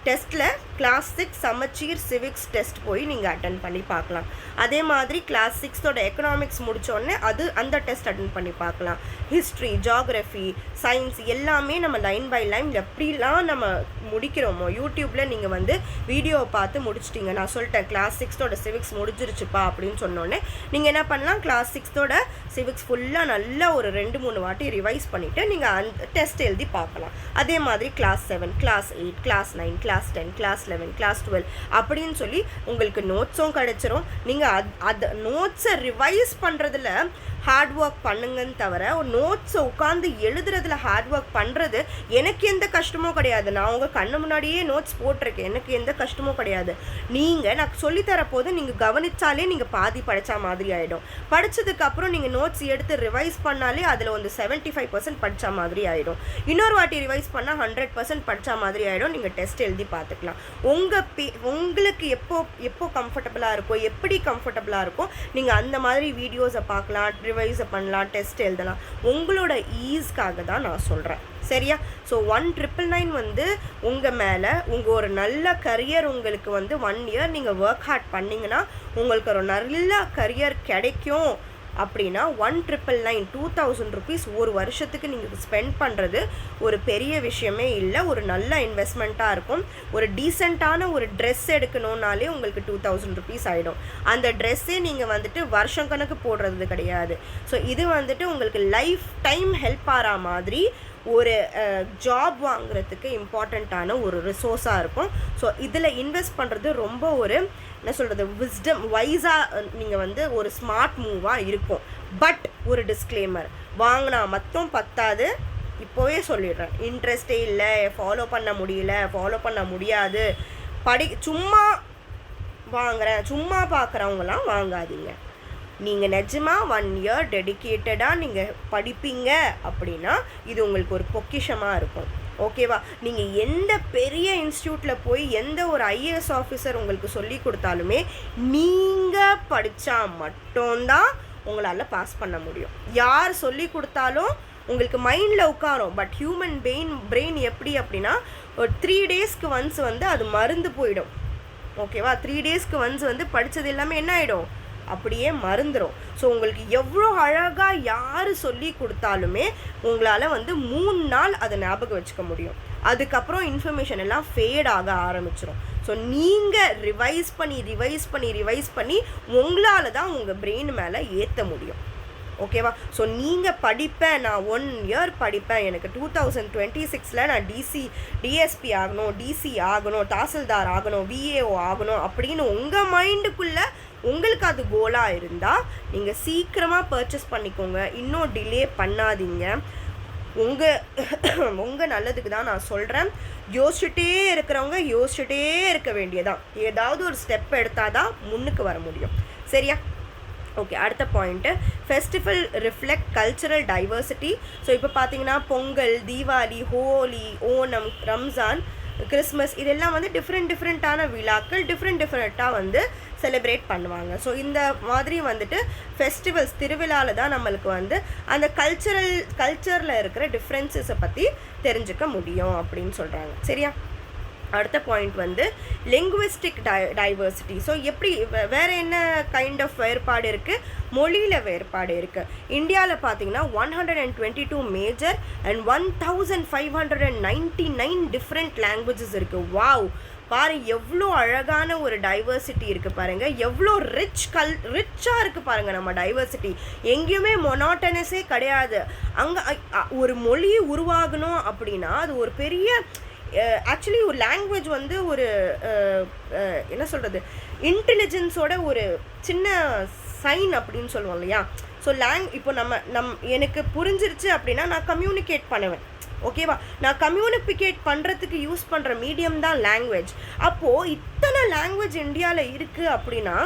டெஸ்ட்டில் கிளாஸ் 6 சமச்சீர் சிவிக்ஸ் டெஸ்ட் போய் நீங்கள் அட்டன் பண்ணி பார்க்கலாம். அதே மாதிரி கிளாஸ் 6th எக்கனாமிக்ஸ் முடித்தோடனே அந்த டெஸ்ட் அட்டன் பண்ணி பார்க்கலாம். ஹிஸ்ட்ரி, ஜியாகிரஃபி, சயின்ஸ் எல்லாமே நம்ம லைன் பை லைன் எப்படிலாம் நம்ம முடிக்கிறோமோ யூடியூப்பில் நீங்கள் வந்து வீடியோவை பார்த்து முடிச்சிட்டிங்க. நான் சொல்லிட்டேன் கிளாஸ் 6th சிவிக்ஸ் முடிஞ்சிருச்சுப்பா அப்படின்னு சொன்னோடனே நீங்கள் என்ன பண்ணலாம், கிளாஸ் 6th சிவிக்ஸ் ஃபுல்லாக நல்லா ஒரு 2-3 வாட்டி ரிவைஸ் பண்ணிவிட்டு நீங்கள் அந்த டெஸ்ட் எழுதி பார்க்கலாம். அதே மாதிரி class 7, class 8, class 9, class 10, class class 12 அப்படின்னு சொல்லி உங்களுக்கு நோட்ஸும் கிடச்சிரும். நீங்கள் அது நோட்ஸை ரிவைஸ் பண்ணுறதுல ஹார்ட் ஒர்க் பண்ணுங்கன்னு தவிர நோட்ஸை உட்காந்து எழுதுறதுல ஹார்ட் ஒர்க் பண்ணுறது எனக்கு எந்த கஷ்டமும் கிடையாது. நான் உங்கள் கண்ணு முன்னாடியே நோட்ஸ் போட்டிருக்கேன், எனக்கு எந்த கஷ்டமும் கிடையாது. நான் சொல்லித்தரப்போது நீங்கள் கவனித்தாலே நீங்கள் பாதி படித்தா மாதிரி ஆகிடும். படித்ததுக்கப்புறம் நீங்கள் நோட்ஸ் எடுத்து ரிவைஸ் பண்ணாலே அதில் வந்து 75% படித்த மாதிரி ஆகிடும். இன்னொரு வாட்டி ரிவைஸ் பண்ணால் 100% படித்த மாதிரி ஆகிடும். நீங்கள் டெஸ்ட் எழுதி பார்த்துக்கலாம். உங்களுக்கு எப்போ கம்ஃபர்டபுளாக இருக்கோ, எப்படி கம்ஃபர்டபுளாக இருக்கோ நீங்கள் அந்த மாதிரி வீடியோஸை பார்க்கலாம், ரிவைஸை பண்ணலாம், டெஸ்ட் எழுதலாம். உங்களோட ஈஸ்க்காக தான் நான் சொல்கிறேன், சரியா? ஸோ 1999 வந்து உங்கள் மேலே உங்கள் ஒரு நல்ல கரியர் உங்களுக்கு வந்து 1 இயர் நீங்கள் ஒர்க் ஹார்ட் பண்ணிங்கன்னா உங்களுக்கு ஒரு நல்ல கரியர் கிடைக்கும். அப்படின்னா 1999 2000 rupees ஒரு வருஷத்துக்கு நீங்கள் ஸ்பெண்ட் பண்ணுறது ஒரு பெரிய விஷயமே இல்லை. ஒரு நல்ல இன்வெஸ்ட்மெண்ட்டாக இருக்கும். ஒரு டீசெண்டான ஒரு ட்ரெஸ் எடுக்கணுன்னாலே உங்களுக்கு 2000 rupees ஆகிடும். அந்த ட்ரெஸ்ஸே நீங்கள் வந்துட்டு வருஷம் கணக்கு போடுறது கிடையாது. ஸோ இது வந்துட்டு உங்களுக்கு லைஃப் டைம் ஹெல்ப் ஆகிற மாதிரி ஒரு ஜாப் வாங்குறதுக்கு இம்பார்ட்டண்ட்டான ஒரு ரிசோர்ஸாக இருக்கும். ஸோ இதில் இன்வெஸ்ட் பண்ணுறது ரொம்ப ஒரு என்ன சொல்கிறது வைஸாக நீங்கள் வந்து ஒரு ஸ்மார்ட் மூவாக இருக்கும். பட் ஒரு டிஸ்க்ளைமர், வாங்கினா மட்டும் பத்தாது. இப்போவே சொல்லிடுறேன், இன்ட்ரெஸ்டே இல்லை, ஃபாலோ பண்ண முடியாது, சும்மா வாங்குறேன், சும்மா பார்க்குறவங்களாம் வாங்காதீங்க. நீங்கள் நிஜமாக 1 இயர் டெடிக்கேட்டடாக நீங்கள் படிப்பீங்க அப்படின்னா இது உங்களுக்கு ஒரு பொக்கிஷமாக இருக்கும். ஓகேவா? நீங்கள் எந்த பெரிய இன்ஸ்டியூட்டில் போய் எந்த ஒரு ஐஏஎஸ் ஆஃபீஸர் உங்களுக்கு சொல்லி கொடுத்தாலுமே நீங்கள் படித்தா மட்டும்தான் உங்களால் பாஸ் பண்ண முடியும். யார் சொல்லி கொடுத்தாலும் உங்களுக்கு மைண்டில் உட்காரும். பட் ஹியூமன் பிரெயின் எப்படி அப்படின்னா ஒரு 3 daysக்கு ஒன்ஸ் வந்து அது மறந்து போயிடும். ஓகேவா? 3 daysக்கு ஒன்ஸ் வந்து படித்தது எல்லாமே என்ன ஆகிடும், அப்படியே மறந்துடும். ஸோ உங்களுக்கு எவ்வளோ அழகாக யார் சொல்லி கொடுத்தாலுமே உங்களால் வந்து 3 நாள் அதை ஞாபகம் வச்சுக்க முடியும். அதுக்கப்புறம் இன்ஃபர்மேஷன் எல்லாம் ஃபேட் ஆக ஆரம்பிச்சிடும். ஸோ நீங்கள் ரிவைஸ் பண்ணி உங்களால் தான் உங்கள் பிரெயின் மேலே ஏற்ற முடியும். ஓகேவா? ஸோ நீங்கள் நான் 1 இயர் படிப்பேன், எனக்கு 2026 நான் டிஎஸ்பி ஆகணும், டிசி ஆகணும், தாசில்தார் ஆகணும், விஏஓ ஆகணும் அப்படின்னு உங்கள் மைண்டுக்குள்ளே உங்களுக்கு அது கோலாக இருந்தால் நீங்கள் சீக்கிரமாக பர்ச்சேஸ் பண்ணிக்கோங்க. இன்னும் டிலே பண்ணாதீங்க. உங்கள் நல்லதுக்கு தான் நான் சொல்கிறேன். யோசிச்சுட்டே இருக்கிறவங்க யோசிச்சுட்டே இருக்க வேண்டியதான். ஏதாவது ஒரு ஸ்டெப் எடுத்தால் தான் முன்னுக்கு வர முடியும். சரியா? ஓகே, அடுத்த point, festival reflect cultural diversity. So இப்போ பார்த்தீங்கன்னா பொங்கல், தீபாவளி, ஹோலி, ஓணம், ரம்ஜான், கிறிஸ்மஸ் இதெல்லாம் வந்து டிஃப்ரெண்ட்டான விழாக்கள் டிஃப்ரெண்ட்டாக வந்து செலிப்ரேட் பண்ணுவாங்க. ஸோ இந்த மாதிரி வந்துட்டு ஃபெஸ்டிவல்ஸ் திருவிழாவில் தான் நம்மளுக்கு வந்து அந்த கல்ச்சரில் இருக்கிற டிஃப்ரென்சஸை பற்றி தெரிஞ்சுக்க முடியும் அப்படின்னு சொல்கிறாங்க. சரியா? அடுத்த பாயிண்ட் வந்து லிங்குவிஸ்டிக் டைவர்சிட்டி. ஸோ எப்படி வேறு என்ன கைண்ட் ஆஃப் வேறுபாடு இருக்குது? மொழியில் வேறுபாடு இருக்குது. இந்தியாவில் பார்த்தீங்கன்னா 122 மேஜர் அண்ட் 1599 டிஃப்ரெண்ட் லாங்குவேஜஸ் இருக்குது. வாவ், பாரு எவ்வளோ அழகான ஒரு டைவர்சிட்டி இருக்குது பாருங்கள். எவ்வளோ ரிச்சாக இருக்குது பாருங்கள் நம்ம டைவர்சிட்டி. எங்கேயுமே மொனாட்டனஸே கிடையாது. அங்கே ஒரு மொழி உருவாகணும் அப்படின்னா அது ஒரு பெரிய ஆக்சுவலி ஒரு லாங்குவேஜ் வந்து ஒரு என்ன சொல்கிறது இன்டெலிஜென்ஸோட ஒரு சின்ன சைன் அப்படின்னு சொல்லுவோம் இல்லையா? ஸோ இப்போ எனக்கு புரிஞ்சிருச்சு அப்படின்னா நான் கம்யூனிகேட் பண்ணுவேன். ஓகேவா? நான் கம்யூனிகேட் பண்ணுறதுக்கு யூஸ் பண்ணுற மீடியம் தான் லாங்குவேஜ். அப்போது இத்தனை லாங்குவேஜ் இந்தியாவில் இருக்குது அப்படின்னா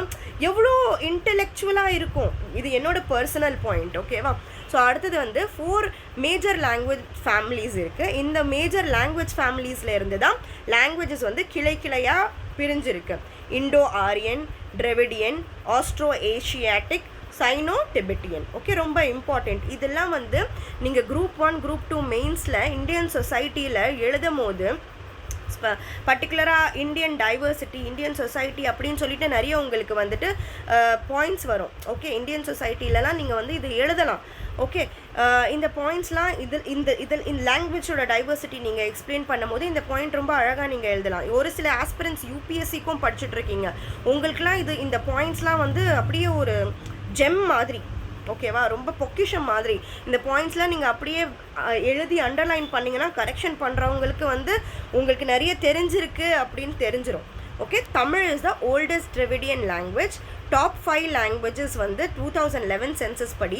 எவ்வளோ இன்டெலெக்சுவலாக இருக்கும். இது என்னோட பர்சனல் பாயிண்ட். ஓகேவா? ஸோ அடுத்தது வந்து 4 மேஜர் லாங்குவேஜ் ஃபேமிலிஸ் இருக்குது. இந்த மேஜர் லாங்குவேஜ் ஃபேமிலிஸில் இருந்து தான் லாங்குவேஜஸ் வந்து கிளையாக பிரிஞ்சிருக்கு. Indo Aryan, Dravidian, Austro Asiatic, Sino Tibetan. Okay, ரொம்ப இம்பார்ட்டண்ட். இதெல்லாம் வந்து நீங்கள் குரூப் 1 குரூப் 2 மெயின்ஸில் இந்தியன் சொசைட்டியில் எழுதும் போது பர்டிகுலராக இந்தியன் டைவர்சிட்டி, இந்தியன் சொசைட்டி அப்படின்னு சொல்லிட்டு நிறைய உங்களுக்கு வந்துட்டு பாயிண்ட்ஸ் வரும். ஓகே, இந்தியன் சொசைட்டிலலாம் நீங்கள் வந்து இது எழுதலாம். ஓகே, இந்த பாயிண்ட்ஸ்லாம் இந்த லாங்குவேஜோட டைவர்சிட்டி நீங்கள் எக்ஸ்பிளைன் பண்ணும்போது இந்த பாயிண்ட் ரொம்ப அழகாக நீங்கள் எழுதலாம். ஒரு சில ஆஸ்பிரன்ஸ் யூபிஎஸ்சிக்கும் படிச்சுட்ருக்கீங்க, உங்களுக்குலாம் இந்த பாயிண்ட்ஸ்லாம் வந்து அப்படியே ஒரு ஜெம் மாதிரி. ஓகேவா? ரொம்ப பொக்கிஷம் மாதிரி. இந்த பாயிண்ட்ஸ்லாம் நீங்கள் அப்படியே எழுதி அண்டர்லைன் பண்ணிங்கன்னா கரெக்ஷன் பண்ணுறவங்களுக்கு வந்து உங்களுக்கு நிறைய தெரிஞ்சிருக்கு அப்படின்னு தெரிஞ்சிடும். Okay, Tamil is the oldest Dravidian language. Top 5 languages வந்து 2011 சென்சஸ் படி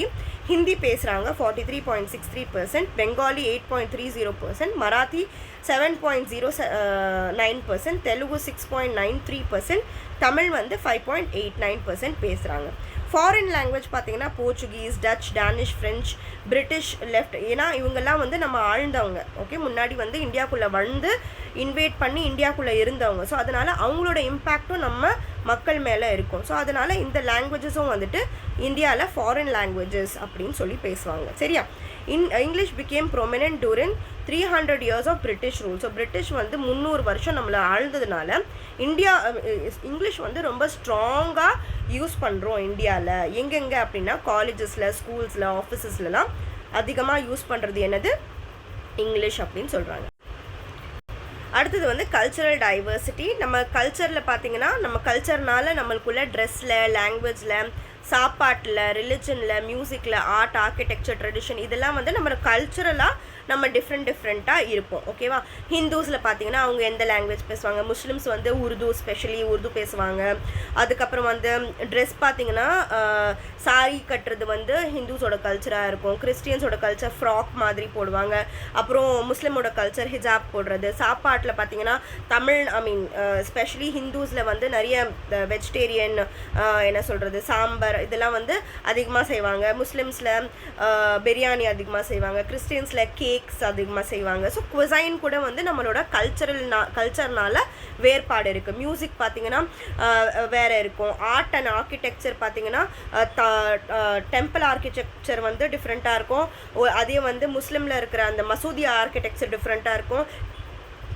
ஹிந்தி பேசுகிறாங்க 43.63%, பெங்காலி 8.30%, மராத்தி 7.09%, தெலுங்கு 6.93%, தமிழ் வந்து 5.89% பேசுகிறாங்க. ஃபாரின் லாங்குவேஜ் பார்த்தீங்கன்னா Portuguese, touch, Danish, French, British left. ஏன்னா இவங்கெல்லாம் வந்து நம்ம ஆழ்ந்தவங்க. ஓகே, முன்னாடி வந்து இந்தியாவுக்குள்ளே வந்து இன்வைட் பண்ணி இந்தியாவுக்குள்ளே இருந்தவங்க. ஸோ அதனால் அவங்களோட இம்பேக்டும் நம்ம மக்கள் மேலே இருக்கும். ஸோ அதனால் இந்த லாங்குவேஜஸும் வந்துட்டு இந்தியாவில் ஃபாரின் லாங்குவேஜஸ் அப்படின்னு சொல்லி பேசுவாங்க. சரியா? English became prominent during 300 years of British rule. So British வந்து 300 வருஷம் நம்மளை ஆழ்ந்ததுனால இங்கிலீஷ் வந்து ரொம்ப ஸ்ட்ராங்காக யூஸ் பண்ணுறோம் இந்தியாவில். எங்கெங்கே அப்படின்னா காலேஜஸில், ஸ்கூல்ஸில், ஆஃபீஸஸ்லாம் அதிகமாக யூஸ் பண்ணுறது என்னது? இங்கிலீஷ் அப்படின்னு சொல்கிறாங்க. அடுத்தது வந்து கல்ச்சரல் டைவர்சிட்டி. நம்ம கல்ச்சரில் பார்த்திங்கன்னா நம்ம கல்ச்சர்னால நம்மளுக்குள்ள ட்ரெஸ்ஸில், லாங்குவேஜில், சாப்பாட்டில், ரிலிஜனில், மியூசிக்கில், ஆர்ட், ஆர்கிடெக்சர், ட்ரெடிஷன் இதெல்லாம் வந்து நம்ம கல்ச்சுரலாக நம்ம டிஃப்ரெண்ட்டாக இருப்போம். ஓகேவா? ஹிந்துஸில் பார்த்தீங்கன்னா அவங்க எந்த லாங்குவேஜ் பேசுவாங்க? முஸ்லிம்ஸ் வந்து உருது, ஸ்பெஷலி உருது பேசுவாங்க. அதுக்கப்புறம் வந்து ட்ரெஸ் பார்த்திங்கன்னா சாரி கட்டுறது வந்து ஹிந்துஸோட கல்ச்சராக இருக்கும். கிறிஸ்டியன்ஸோட கல்ச்சர் ஃப்ராக் மாதிரி போடுவாங்க. அப்புறம் முஸ்லிமோட கல்ச்சர் ஹிஜாப் போடுறது. சாப்பாட்டில் பார்த்திங்கன்னா ஸ்பெஷலி ஹிந்துஸில் வந்து நிறைய வெஜிடேரியன் என்ன சொல்கிறது, சாம்பார் இதெல்லாம் வந்து அதிகமாக செய்வாங்க. முஸ்லிம்ஸில் பிரியாணி அதிகமாக செய்வாங்க. கிறிஸ்டியன்ஸில் கேக்ஸ் அதிகமாக செய்வாங்க. ஸோ குவைசைன் கூட வந்து நம்மளோட கல்ச்சர்னால வேறுபாடு இருக்குது. மியூசிக் பார்த்திங்கன்னா வேறு இருக்கும். ஆர்ட் அண்ட் ஆர்கிடெக்சர் பார்த்திங்கன்னா டெம்பிள் ஆர்கிடெக்சர் வந்து டிஃப்ரெண்ட்டாக இருக்கும். அதே வந்து முஸ்லீமில் இருக்கிற அந்த மசூதி ஆர்கிடெக்சர் டிஃப்ரெண்ட்டாக இருக்கும்.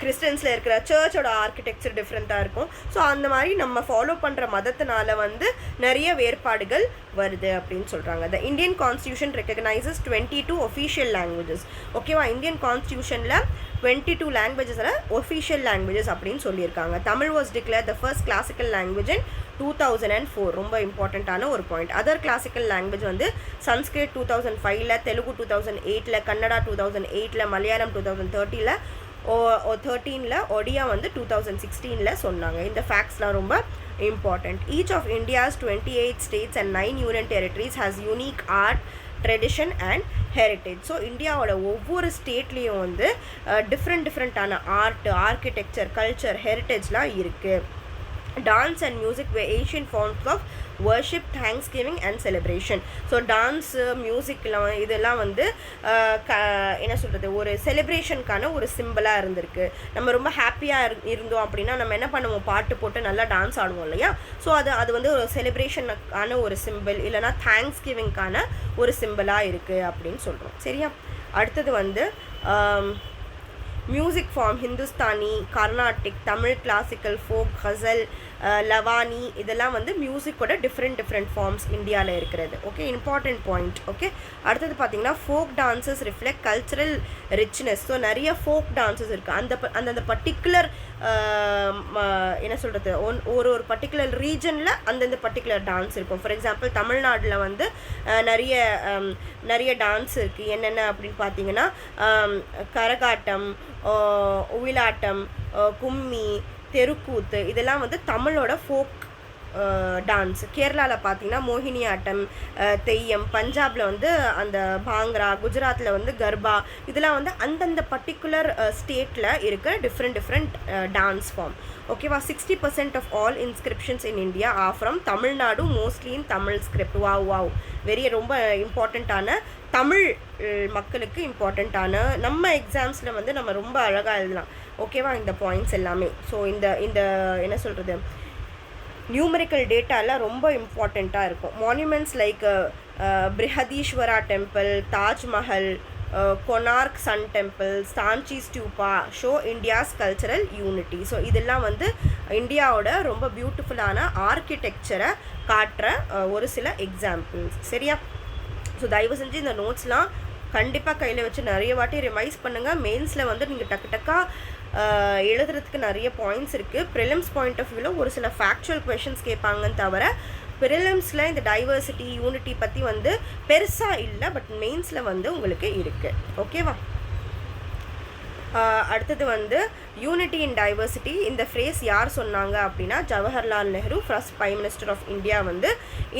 கிறிஸ்டியன்ஸில் இருக்கிற சர்ச்சோட ஆர்கிடெக்சர் டிஃப்ரெண்ட்டாக இருக்கும். ஸோ அந்த மாதிரி நம்ம ஃபாலோ பண்ணுற மதத்தினால வந்து நிறைய வேறுபாடுகள் வருது அப்படின்னு சொல்கிறாங்க. The Indian constitution recognises 22 official languages. ஓகேவா? இந்தியன் கான்ஸ்டியூஷனில் 22 லாங்குவேஜஸில் ஒஃபிஷியல் லாங்குவேஜஸ் அப்படின்னு சொல்லியிருக்காங்க. Tamil was declare the first classical language இன் 2004. ரொம்ப இம்பார்ட்டண்ட்டான ஒரு பாயிண்ட். அதர் கிளாசிக்கல் லாங்குவேஜ் வந்து சன்ஸ்கிரிட் 2005, தெலுங்கு 2008, கன்னடா 2008, மலையாளம் 2013, 13 ஒடியா வந்து 2016 சொன்னாங்க. இந்த ஃபேக்ட்ஸ்லாம் ரொம்ப important. Each of India's 28 states and 9 union territories has unique art, tradition and heritage. So இந்தியாவோட ஒவ்வொரு ஸ்டேட்லேயும் வந்து டிஃப்ரெண்ட்டான ஆர்ட், ஆர்கிடெக்சர், கல்ச்சர், ஹெரிட்டேஜ்லாம் இருக்குது. Dance and music were ancient forms of worship, thanksgiving and celebration. So dance, மியூசிக்லாம் இதெல்லாம் வந்து என்ன சொல்கிறது, ஒரு செலிப்ரேஷனுக்கான ஒரு சிம்பிளாக இருந்திருக்கு. நம்ம ரொம்ப ஹாப்பியாக இருந்தோம் அப்படின்னா நம்ம என்ன பண்ணுவோம்? பாட்டு போட்டு நல்லா டான்ஸ் ஆடுவோம் இல்லையா? ஸோ அது வந்து ஒரு செலிப்ரேஷனுக்கான ஒரு சிம்பிள், இல்லைனா தேங்க்ஸ்கிவிங்கான ஒரு சிம்பிளாக இருக்குது அப்படின்னு சொல்கிறோம். சரியா? அடுத்தது வந்து music form Hindustani, Carnatic, Tamil, classical, folk, ghazal, Lavani இதெல்லாம் வந்து மியூசிக்கோட டிஃப்ரெண்ட் ஃபார்ம்ஸ் இந்தியாவில் இருக்கிறது. Okay, important point. ஓகே, அடுத்தது பார்த்திங்கன்னா folk dances reflect cultural richness. So நிறைய ஃபோக் டான்ஸஸ் இருக்குது. அந்தந்த பர்டிகுலர் என்ன சொல்கிறது, ஒரு பர்டிகுலர் ரீஜனில் அந்தந்த பர்டிகுலர் டான்ஸ் இருக்கும். ஃபார் எக்ஸாம்பிள் தமிழ்நாட்டில் வந்து நிறைய டான்ஸ் இருக்குது. என்னென்ன அப்படின்னு பார்த்தீங்கன்னா கரகாட்டம், ஒயிலாட்டம், கும்மி, தெருக்கூத்து இதெல்லாம் வந்து தமிழோட ஃபோக் டான்ஸ். கேரளாவில் பார்த்தீங்கன்னா மோகினி ஆட்டம், தெய்யம், பஞ்சாபில் வந்து அந்த பாங்க்ரா, குஜராத்தில் வந்து கர்பா இதெல்லாம் வந்து அந்தந்த பர்டிகுலர் ஸ்டேட்டில் இருக்க டிஃப்ரெண்ட் டான்ஸ் ஃபார்ம். ஓகேவா? 60% of all inscriptions in India are from Tamil Nadu, mostly in Tamil script. Wow ரொம்ப இம்பார்ட்டண்ட்டான தமிழ் மக்களுக்கு இம்பார்ட்டண்ட்டான நம்ம எக்ஸாம்ஸில் வந்து நம்ம ரொம்ப அழகாக எழுதலாம். ஓகேவா? இந்த பாயிண்ட்ஸ் எல்லாமே. ஸோ இந்த என்ன சொல்கிறது, நியூமரிக்கல் டேட்டாலாம் ரொம்ப இம்பார்ட்டண்ட்டாக இருக்கும். Monuments like Brihadeeswara temple, Taj Mahal, Konark sun temple, Sanchi stupa show India's cultural unity. So இதெல்லாம் வந்து இந்தியாவோட ரொம்ப பியூட்டிஃபுல்லான ஆர்கிடெக்சரை காட்டுற ஒரு சில எக்ஸாம்பிள்ஸ். சரியா? ஸோ தயவு செஞ்சு இந்த நோட்ஸ்லாம் கண்டிப்பாக கையில் வச்சு நிறைய வாட்டி ரிவைஸ் பண்ணுங்கள். மெயின்ஸில் வந்து நீங்கள் டக்காக எழுதுறதுக்கு நிறைய பாயிண்ட்ஸ் இருக்குது. ப்ரிலிம்ஸ் பாயிண்ட் ஆஃப் வியூவில் ஒரு சில ஃபேக்சுவல் கொஷின்ஸ் கேட்பாங்கன்னு தவிர ப்ரிலிம்ஸில் இந்த டைவர்சிட்டி யூனிட்டி பற்றி வந்து பெருசாக இல்லை, பட் மெயின்ஸில் வந்து உங்களுக்கு இருக்குது. ஓகேவா? அடுத்தது வந்து யூனிட்டி இன் டைவர்சிட்டி. இந்த ஃப்ரேஸ் யார் சொன்னாங்க அப்படின்னா Jawaharlal Nehru, first prime minister of India வந்து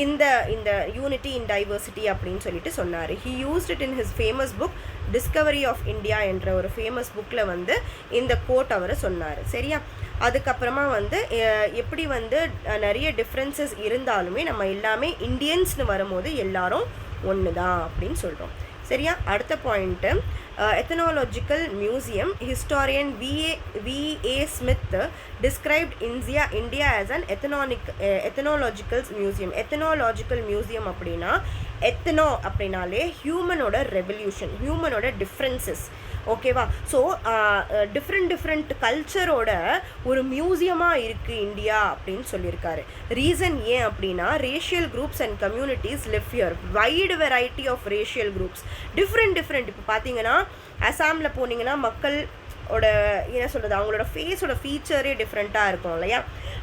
இந்த இந்த யூனிட்டி இன் டைவர்சிட்டி அப்படின்னு சொல்லிட்டு சொன்னார். He used it in his famous book discovery of India என்ற ஒரு ஃபேமஸ் புக்கில் வந்து இந்த கோட் அவர் சொன்னார். சரியா? அதுக்கப்புறமா வந்து எப்படி வந்து நிறைய டிஃப்ரென்சஸ் இருந்தாலுமே நம்ம எல்லாமே இந்தியன்ஸ்னு வரும்போது எல்லாரும் ஒன்று தான் அப்படின்னு சொல்கிறோம். சரியா? அடுத்த point ethnological museum. Historian V.A. Smith described India as an ethnological museum. Ethnological museum அப்படின்னா எத்தனோ அப்படின்னாலே ஹியூமனோட ரெவல்யூஷன், ஹியூமனோட டிஃப்ரென்சஸ். ஓகேவா? ஸோ டிஃப்ரெண்ட் கல்ச்சரோட ஒரு மியூசியமாக இருக்குது இந்தியா அப்படின்னு சொல்லியிருக்காரு. ரீசன் ஏன் அப்படின்னா racial groups and communities live here, wide variety of racial groups, different. இப்போ பார்த்தீங்கன்னா அசாமில் போனீங்கன்னா மக்களோட என்ன சொல்கிறது, அவங்களோட ஃபேஸோட ஃபீச்சரே டிஃப்ரெண்ட்டாக இருக்கும் இல்லையா?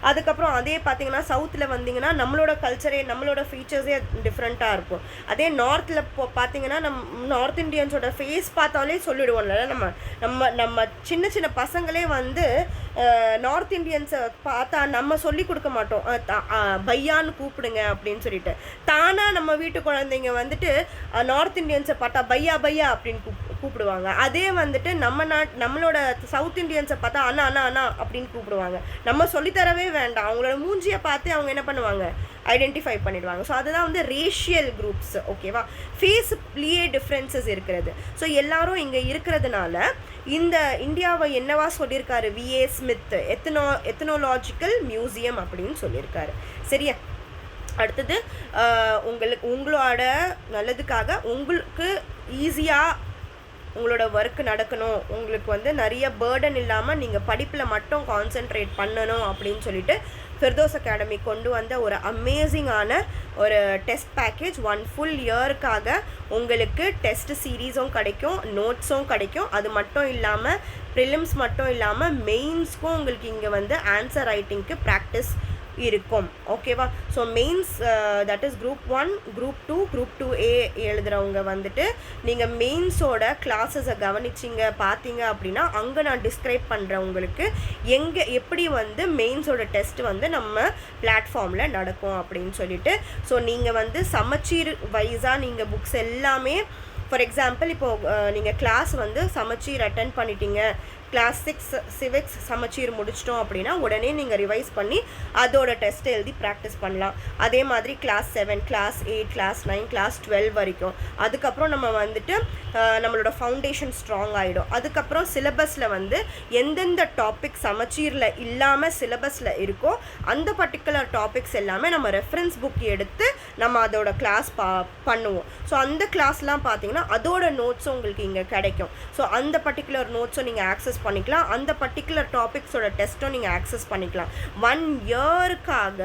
அதுக்கப்புறம் அதே பார்த்தீங்கன்னா சவுத்தில் வந்தீங்கன்னா நம்மளோட கல்ச்சரே, நம்மளோட ஃபீச்சர்ஸே டிஃப்ரெண்ட்டாக இருக்கும். அதே நார்த்தில் பார்த்தீங்கன்னா நார்த் இண்டியன்ஸோட ஃபேஸ் பார்த்தாலே சொல்லிடுவோம்ல, நம்ம சின்ன பசங்களே வந்து நார்த் இண்டியன்ஸை பார்த்தா நம்ம சொல்லி கொடுக்க மாட்டோம், பையான்னு கூப்பிடுங்க அப்படின்னு சொல்லிட்டு. தானாக நம்ம வீட்டு குழந்தைங்க வந்துட்டு நார்த் இண்டியன்ஸை பார்த்தா பையா அப்படின்னு கூப்பிடுவாங்க. அதே வந்துட்டு நம்மளோட சவுத் இண்டியன்ஸை பார்த்தா அண்ணா அண்ணா அண்ணா அப்படின்னு கூப்பிடுவாங்க. நம்ம சொல்லித்தரவே வேண்டாம், அவங்களோட மூஞ்சியை பார்த்து அவங்க என்ன பண்ணுவாங்க, ஐடென்டிஃபை பண்ணிடுவாங்க. ஸோ அதுதான் வந்து ரேஷியல் குரூப்ஸ். ஓகேவா? ஃபேஸ்லேயே டிஃப்ரென்சஸ் இருக்கிறது. ஸோ எல்லாரும் இங்கே இருக்கிறதுனால இந்த இந்தியாவை என்னவா சொல்லியிருக்காரு V.A. ஸ்மித், எத்தனாலஜிக்கல் மியூசியம் அப்படின்னு சொல்லியிருக்காரு. சரியா? அடுத்தது உங்களோட நல்லதுக்காக உங்களுக்கு ஈஸியாக உங்களோட ஒர்க் நடக்கணும், உங்களுக்கு வந்து நிறைய பேர்டன் இல்லாமல் நீங்கள் படிப்பில் மட்டும் கான்சென்ட்ரேட் பண்ணணும் அப்படின்னு சொல்லிட்டு ஃபிர்தோஸ் அகாடமி கொண்டு வந்த ஒரு அமேசிங்கான ஒரு டெஸ்ட் பேக்கேஜ். 1 full இயருக்காக உங்களுக்கு டெஸ்ட் சீரீஸும் கிடைக்கும், நோட்ஸும் கிடைக்கும். அது மட்டும் இல்லாமல் ப்ரிலிம்ஸ் மட்டும் இல்லாமல் மெயின்ஸ்க்கும் உங்களுக்கு இங்கே வந்து ஆன்சர் ரைட்டிங்க்கு ப்ராக்டிஸ் இருக்கும். ஓகேவா? So mains that is group 1, group 2, group 2A எழுதுகிறவங்க வந்துட்டு நீங்கள் மெயின்ஸோட கிளாஸஸை பார்த்தீங்க அப்படின்னா அங்கே நான் டிஸ்கிரைப் பண்ணுறேன் உங்களுக்கு எப்படி வந்து மெயின்ஸோட டெஸ்ட் வந்து நம்ம பிளாட்ஃபார்மில் நடக்கும் அப்படின்னு சொல்லிட்டு. ஸோ நீங்கள் வந்து சமச்சீர் வைஸாக நீங்கள் புக்ஸ் எல்லாமே, ஃபார் எக்ஸாம்பிள் இப்போது நீங்கள் கிளாஸ் வந்து சமச்சீர் அட்டென்ட் பண்ணிட்டீங்க, கிளாஸ் 6 சிவிக்ஸ் சமச்சீர் முடிச்சிட்டோம் அப்படின்னா உடனே நீங்கள் ரிவைஸ் பண்ணி அதோட டெஸ்ட்டை எழுதி ப்ராக்டிஸ் பண்ணலாம். அதே மாதிரி கிளாஸ் 7, கிளாஸ் 8, கிளாஸ் 9, கிளாஸ் 12 வரைக்கும். அதுக்கப்புறம் நம்ம வந்துட்டு நம்மளோட ஃபவுண்டேஷன் ஸ்ட்ராங் ஆகிடும். அதுக்கப்புறம் சிலபஸில் வந்து எந்தெந்த டாபிக் சமச்சீரில் இல்லாமல் சிலபஸில் இருக்கோ அந்த பர்டிகுலர் டாபிக்ஸ் எல்லாமே நம்ம ரெஃபரன்ஸ் புக் எடுத்து நம்ம அதோட கிளாஸ் பண்ணுவோம். ஸோ அந்த கிளாஸ்லாம் பார்த்தீங்கன்னா அதோட நோட்ஸும் உங்களுக்கு இங்கே கிடைக்கும். ஸோ அந்த பர்டிகுலர் நோட்ஸும் நீங்கள் ஆக்சஸ் பண்ணிக்கலாம், அந்த பர்டிகுலர் டாபிக்ஸோட டெஸ்ட்டும் நீங்கள் ஆக்சஸ் பண்ணிக்கலாம். 1 இயருக்காக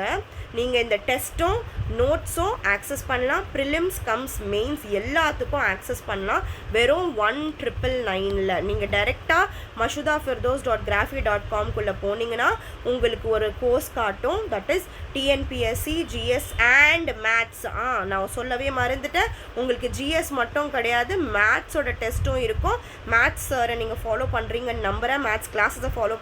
நீங்கள் இந்த டெஸ்ட்டும் நோட்ஸும் ஆக்சஸ் பண்ணலாம். ப்ரிலிம்ஸ் கம்ஸ் மெயின்ஸ் எல்லாத்துக்கும் ஆக்சஸ் பண்ணலாம். வெறும் 1999 நீங்கள் டைரெக்டாக mashudafirdous.graphy.com போனீங்கன்னா உங்களுக்கு ஒரு கோர்ஸ் காட்டும். That is TNPSC, GS and maths. நான் சொல்லவே மறந்துட்டேன், உங்களுக்கு GS மட்டும் கிடையாது, மேத்ஸோட டெஸ்ட்டும் இருக்கும். மேத்ஸ் சாரை நீங்கள் ஃபாலோ பண்ணுறீங்கன்னு நம்புகிறேன், மேத்ஸ் கிளாஸஸை ஃபாலோ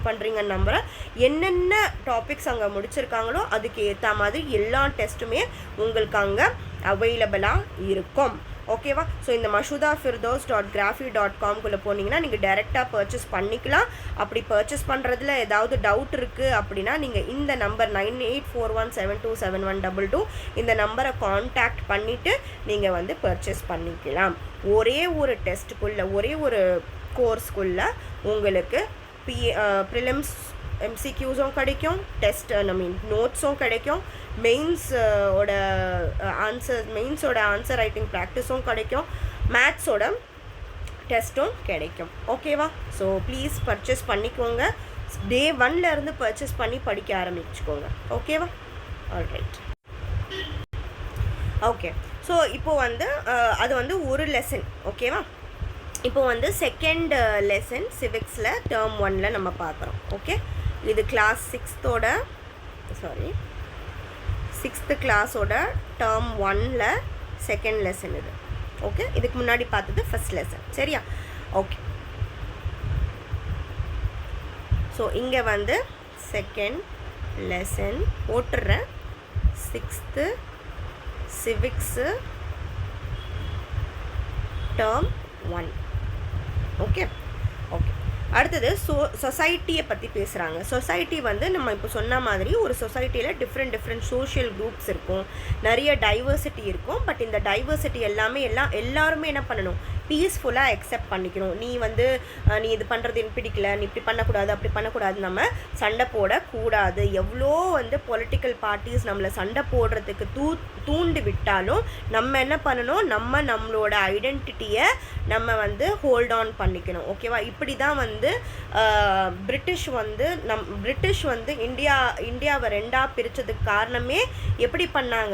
பண்ணுறீங்கன்னு நம்புகிறேன். என்னென்ன டாபிக்ஸ் அங்கே முடிச்சிருக்காங்களோ அதுக்கு ஏற்ற மாதிரி எல்லா டெஸ்ட்டுமே உங்களுக்கு அங்கே அவைலபிளாக இருக்கும். ஓகேவா? ஸோ இந்த mashudafirdous.graphy.com போனீங்கன்னா நீங்கள் டைரெக்டாக பர்ச்சேஸ் பண்ணிக்கலாம். அப்படி பர்ச்சேஸ் பண்ணுறதுல ஏதாவது டவுட் இருக்குது அப்படின்னா நீங்கள் இந்த நம்பர் 9841727122 இந்த நம்பரை காண்டாக்ட் பண்ணிவிட்டு நீங்கள் வந்து பர்ச்சேஸ் பண்ணிக்கலாம். ஒரே ஒரு டெஸ்ட்டுக்குள்ளே, ஒரே ஒரு கோர்ஸ்க்குள்ளே உங்களுக்கு ப்ரிலிம்ஸ் MCQஸும் கிடைக்கும், டெஸ்ட் நோட்ஸும் கிடைக்கும், மெயின்ஸோட ஆன்சர் ரைட்டிங் ப்ராக்டிஸும் கிடைக்கும், மேத்ஸோட டெஸ்ட்டும் கிடைக்கும். ஓகேவா? ஸோ ப்ளீஸ் பர்ச்சேஸ் பண்ணிக்கோங்க. Day 1 பர்ச்சேஸ் பண்ணி படிக்க ஆரம்பிச்சுக்கோங்க. ஓகேவா? ஆல்ரைட். ஓகே. ஸோ இப்போது வந்து அது வந்து ஒரு லெசன். ஓகேவா? இப்போ வந்து செகண்ட் லெசன் சிவிக்ஸில் டேர்ம் 1 நம்ம பார்க்குறோம். ஓகே, இது கிளாஸ் 6th கிளாஸோட டேர்ம் 1 செகண்ட் லெசன் இது. ஓகே, இதுக்கு முன்னாடி பார்த்தது ஃபஸ்ட் லெசன். சரியா? ஓகே, ஸோ இங்கே வந்து செகண்ட் லெசன் போட்டுடுறேன். 6th civics term 1. ஓகே, அடுத்தது சொசைட்டியை பற்றி பேசுகிறாங்க. சொசைட்டி வந்து நம்ம இப்போ சொன்ன மாதிரி ஒரு சொசைட்டியில் டிஃப்ரெண்ட் சோஷியல் குரூப்ஸ் இருக்கும், நிறைய டைவர்சிட்டி இருக்கும். பட் இந்த டைவர்சிட்டி எல்லாருமே என்ன பண்ணணும், பீஸ்ஃபுல்லாக அக்செப்ட் பண்ணிக்கணும். நீ வந்து நீ இது பண்ணுறது எனக்கு பிடிக்கல, நீ இப்படி பண்ணக்கூடாது அப்படி பண்ணக்கூடாது, நம்ம சண்டை போடக்கூடாது. எவ்வளோ வந்து பொலிட்டிக்கல் பார்ட்டிஸ் நம்மளை சண்டை போடுறதுக்கு தூண்டி விட்டாலும் நம்ம என்ன பண்ணணும், நம்மளோட ஐடென்டிட்டியை நம்ம வந்து ஹோல்ட் ஆன் பண்ணிக்கணும். ஓகேவா? இப்படி தான் வந்து பிரிட்டிஷ் வந்து இந்தியாவை 2ஆக பிரித்ததுக்கு காரணமே எப்படி பண்ணாங்க,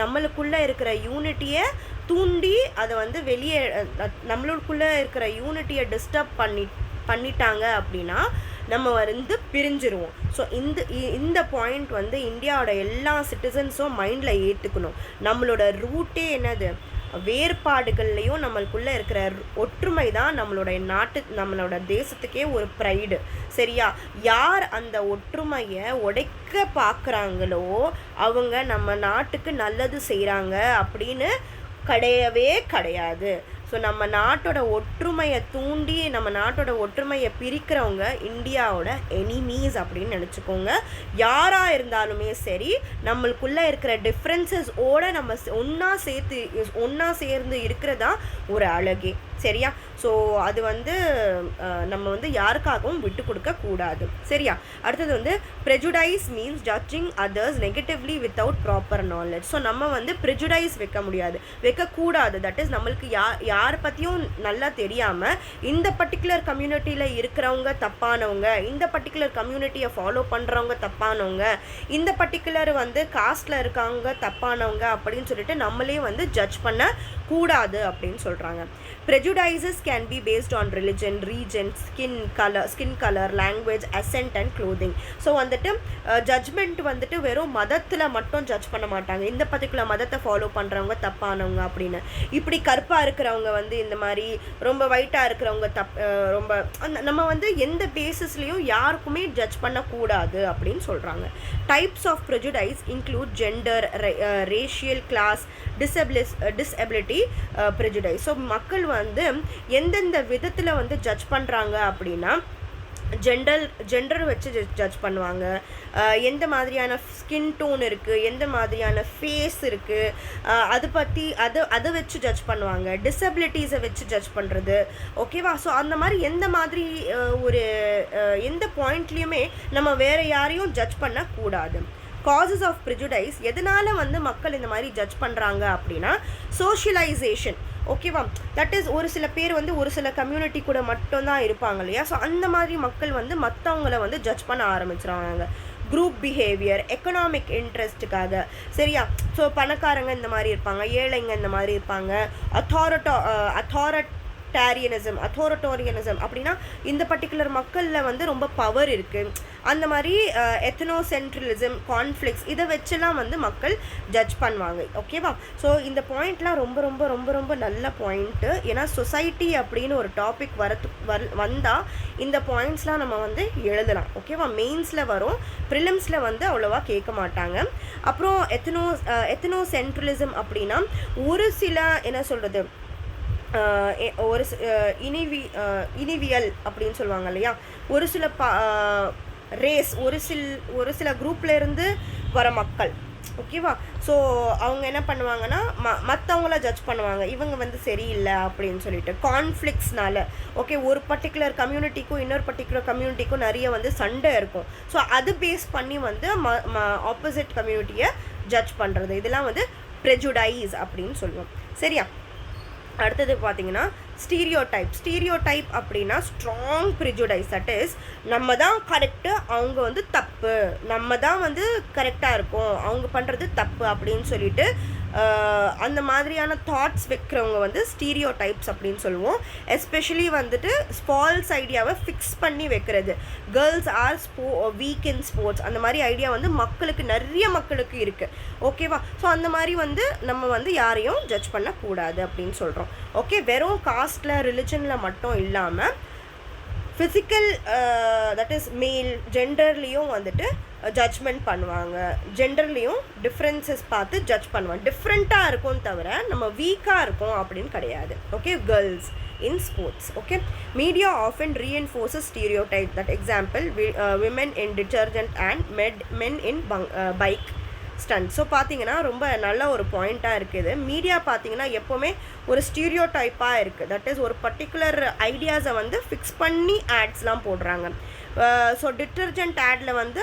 நம்மளுக்குள்ளே இருக்கிற யூனிட்டியை தூண்டி அதை வந்து வெளியே நம்மளுக்குள்ளே இருக்கிற யூனிட்டியை டிஸ்டர்ப் பண்ணிட்டாங்க அப்படின்னா நம்ம வந்து பிரிஞ்சிருவோம். ஸோ இந்த பாயிண்ட் வந்து இந்தியாவோட எல்லா சிட்டிசன்ஸும் மைண்டில் ஏற்றுக்கணும். நம்மளோட ரூட்டே என்னது, வேறுபாடுகள்லையும் நம்மளுக்குள்ளே இருக்கிற ஒற்றுமை தான் நம்மளோட தேசத்துக்கே ஒரு ப்ரைடு. சரியா? யார் அந்த ஒற்றுமையை உடைக்க பார்க்குறாங்களோ அவங்க நம்ம நாட்டுக்கு நல்லது செய்கிறாங்க அப்படின்னு கிடையவே கிடையாது. ஸோ நம்ம நாட்டோட ஒற்றுமையை தூண்டி நம்ம நாட்டோட ஒற்றுமையை பிரிக்கிறவங்க இந்தியாவோட எனிமீஸ் அப்படின்னு நினச்சிக்கோங்க. யாராக இருந்தாலுமே சரி, நம்மளுக்குள்ளே இருக்கிற டிஃப்ரென்சஸோட நம்ம ஒன்றா சேர்ந்து இருக்கிறதா ஒரு அழகே. சரியா? ஸோ அது வந்து நம்ம வந்து யாருக்காகவும் விட்டு கொடுக்கக்கூடாது. சரியா? அடுத்தது வந்து prejudice means judging others negatively without proper knowledge. So நம்ம வந்து ப்ரெஜுடைஸ் வைக்கக்கூடாது. தட் இஸ் நம்மளுக்கு யாரை பற்றியும் நல்லா தெரியாமல் இந்த பர்டிகுலர் கம்யூனிட்டியில் இருக்கிறவங்க தப்பானவங்க, இந்த பர்டிகுலர் கம்யூனிட்டியை ஃபாலோ பண்ணுறவங்க தப்பானவங்க, இந்த பர்டிகுலர் வந்து காஸ்டில் இருக்காங்க தப்பானவங்க அப்படின்னு சொல்லிட்டு நம்மளே வந்து ஜட்ஜ் பண்ணக்கூடாது அப்படின்னு சொல்கிறாங்க. Prejudices can be based on religion, region, skin color, language, accent and clothing. So வந்துட்டு ஜட்ஜ்மெண்ட் வந்துட்டு வெறும் மதத்தில் மட்டும் ஜட்ஜ் பண்ண மாட்டாங்க. இந்த பர்டிகுலர் மதத்தை ஃபாலோ பண்ணுறவங்க தப்பானவங்க அப்படின்னு. இப்படி கருப்பாக இருக்கிறவங்க வந்து இந்த மாதிரி, ரொம்ப ஒயிட்டாக இருக்கிறவங்க ரொம்ப நம்ம வந்து எந்த பேசிஸ்லேயும் யாருக்குமே ஜட்ஜ் பண்ணக்கூடாது அப்படின்னு சொல்கிறாங்க. Types of prejudice include gender, racial, class, disability prejudice. So மக்கள் வந்து எந்தெந்த விதத்தில் வந்து ஜட்ஜ் பண்ணுறாங்க அப்படின்னா, ஜெண்டர் வச்சு ஜட்ஜ் பண்ணுவாங்க, எந்த மாதிரியான ஸ்கின் டோன் இருக்குது, எந்த மாதிரியான ஃபேஸ் இருக்குது, அதை வச்சு ஜட்ஜ் பண்ணுவாங்க, டிசபிலிட்டிஸை வச்சு ஜட்ஜ் பண்ணுறது. ஓகேவா? ஸோ அந்த மாதிரி எந்த மாதிரி எந்த பாயிண்ட்லேயுமே நம்ம வேறு யாரையும் ஜட்ஜ் பண்ணக்கூடாது. காசஸ் ஆஃப் ப்ரிஜுடைஸ், எதனால் வந்து மக்கள் இந்த மாதிரி ஜட்ஜ் பண்ணுறாங்க அப்படின்னா, சோஷியலைசேஷன். ஓகேவா? தட் இஸ் ஒரு சில பேர் வந்து ஒரு சில கம்யூனிட்டி கூட மட்டும்தான் இருப்பாங்க இல்லையா? ஸோ அந்த மாதிரி மக்கள் வந்து மற்றவங்களை வந்து ஜட்ஜ் பண்ண ஆரம்பிச்சிடுவாங்க. குரூப் பிஹேவியர், எக்கனாமிக் இன்ட்ரெஸ்ட்டுக்காக. சரியா? ஸோ பணக்காரங்க இந்த மாதிரி இருப்பாங்க, ஏழைங்க இந்த மாதிரி இருப்பாங்க. அத்தாரிட்டோரியனிசம் அப்படின்னா இந்த பர்டிகுலர் மக்களில் வந்து ரொம்ப பவர் இருக்குது, அந்த மாதிரி எத்னோசென்ட்ரலிசம், கான்ஃப்ளிக்ஸ், இதை வச்செல்லாம் வந்து மக்கள் ஜட்ஜ் பண்ணுவாங்க. ஓகேவா? ஸோ இந்த பாயிண்ட்லாம் ரொம்ப ரொம்ப ரொம்ப ரொம்ப நல்ல பாயிண்ட்டு. ஏன்னா சொசைட்டி அப்படின்னு ஒரு டாபிக் வந்தால் இந்த பாயிண்ட்ஸ்லாம் நம்ம வந்து எழுதலாம். ஓகேவா? மெயின்ஸில் வரும், ப்ரிலிம்ஸில் வந்து அவ்வளோவா கேட்க மாட்டாங்க. அப்புறம் எத்னோசென்ட்ரலிசம் அப்படின்னா ஒரு சில என்ன சொல்கிறது, ஒரு இனிவியல் அப்படின்னு சொல்லுவாங்க இல்லையா, ஒரு சில ரேஸ், ஒரு சில குரூப்லேருந்து வர மக்கள். ஓகேவா? ஸோ அவங்க என்ன பண்ணுவாங்கன்னா மற்றவங்கள ஜட்ஜ் பண்ணுவாங்க, இவங்க வந்து சரியில்லை அப்படின்னு சொல்லிட்டு. கான்ஃப்ளிக்ஸ்னால ஓகே, ஒரு பர்டிகுலர் கம்யூனிட்டிக்கும் இன்னொரு பர்டிகுலர் கம்யூனிட்டிக்கும் நிறைய வந்து சண்டை இருக்கும். ஸோ அது பேஸ் பண்ணி வந்து ஆப்போசிட் கம்யூனிட்டியை ஜட்ஜ் பண்ணுறது, இதெல்லாம் வந்து ப்ரெஜுடைஸ் அப்படின்னு சொல்லுவோம். சரியா? அடுத்தது பார்த்தீங்கன்னா ஸ்டீரியோடைப் அப்படின்னா ஸ்ட்ராங் ப்ரிஜுடைஸ். தட் இஸ் நம்ம தான் கரெக்டு, அவங்க வந்து தப்பு, நம்ம தான் வந்து கரெக்டாக இருக்கும், அவங்க பண்ணுறது தப்பு அப்படின்னு சொல்லிட்டு அந்த மாதிரியான தாட்ஸ் வைக்கிறவங்க வந்து ஸ்டீரியோ டைப்ஸ் அப்படின்னு சொல்லுவோம். எஸ்பெஷலி வந்துட்டு ஃபால்ஸ் ஐடியாவை ஃபிக்ஸ் பண்ணி வைக்கிறது. Girls are week in sports அந்த மாதிரி ஐடியா வந்து நிறைய மக்களுக்கு இருக்குது. ஓகேவா? ஸோ அந்த மாதிரி வந்து நம்ம வந்து யாரையும் ஜட்ஜ் பண்ணக்கூடாது அப்படின்னு சொல்கிறோம். ஓகே, வெறும் காஸ்ட்டில் ரிலிஜனில் மட்டும் இல்லாமல் ஃபிசிக்கல் தட் இஸ் மேல் ஜெண்டர்லேயும் வந்துட்டு ஜட்ஜ்மெண்ட் பண்ணுவாங்க. ஜெண்டர்லேயும் டிஃப்ரென்சஸ் பார்த்து ஜட்ஜ் பண்ணுவாங்க. டிஃப்ரெண்ட்டாக இருக்கும் தவிர நம்ம வீக்காக இருக்கும் அப்படின்னு கிடையாது. Okay, girls in sports. Okay, media often reinforces stereotype. That example, women in detergent and men in bike stunt. So பார்த்தீங்கன்னா ரொம்ப நல்ல ஒரு பாயிண்ட்டாக இருக்குது. மீடியா பார்த்தீங்கன்னா எப்போவுமே ஒரு ஸ்டீரியோடைப்பாக இருக்குது. தட் இஸ் ஒரு பர்டிகுலர் ஐடியாஸை வந்து ஃபிக்ஸ் பண்ணி ஆட்ஸ்லாம் போடுறாங்க. ஸோ டிட்டர்ஜென்ட் ஆடில் வந்து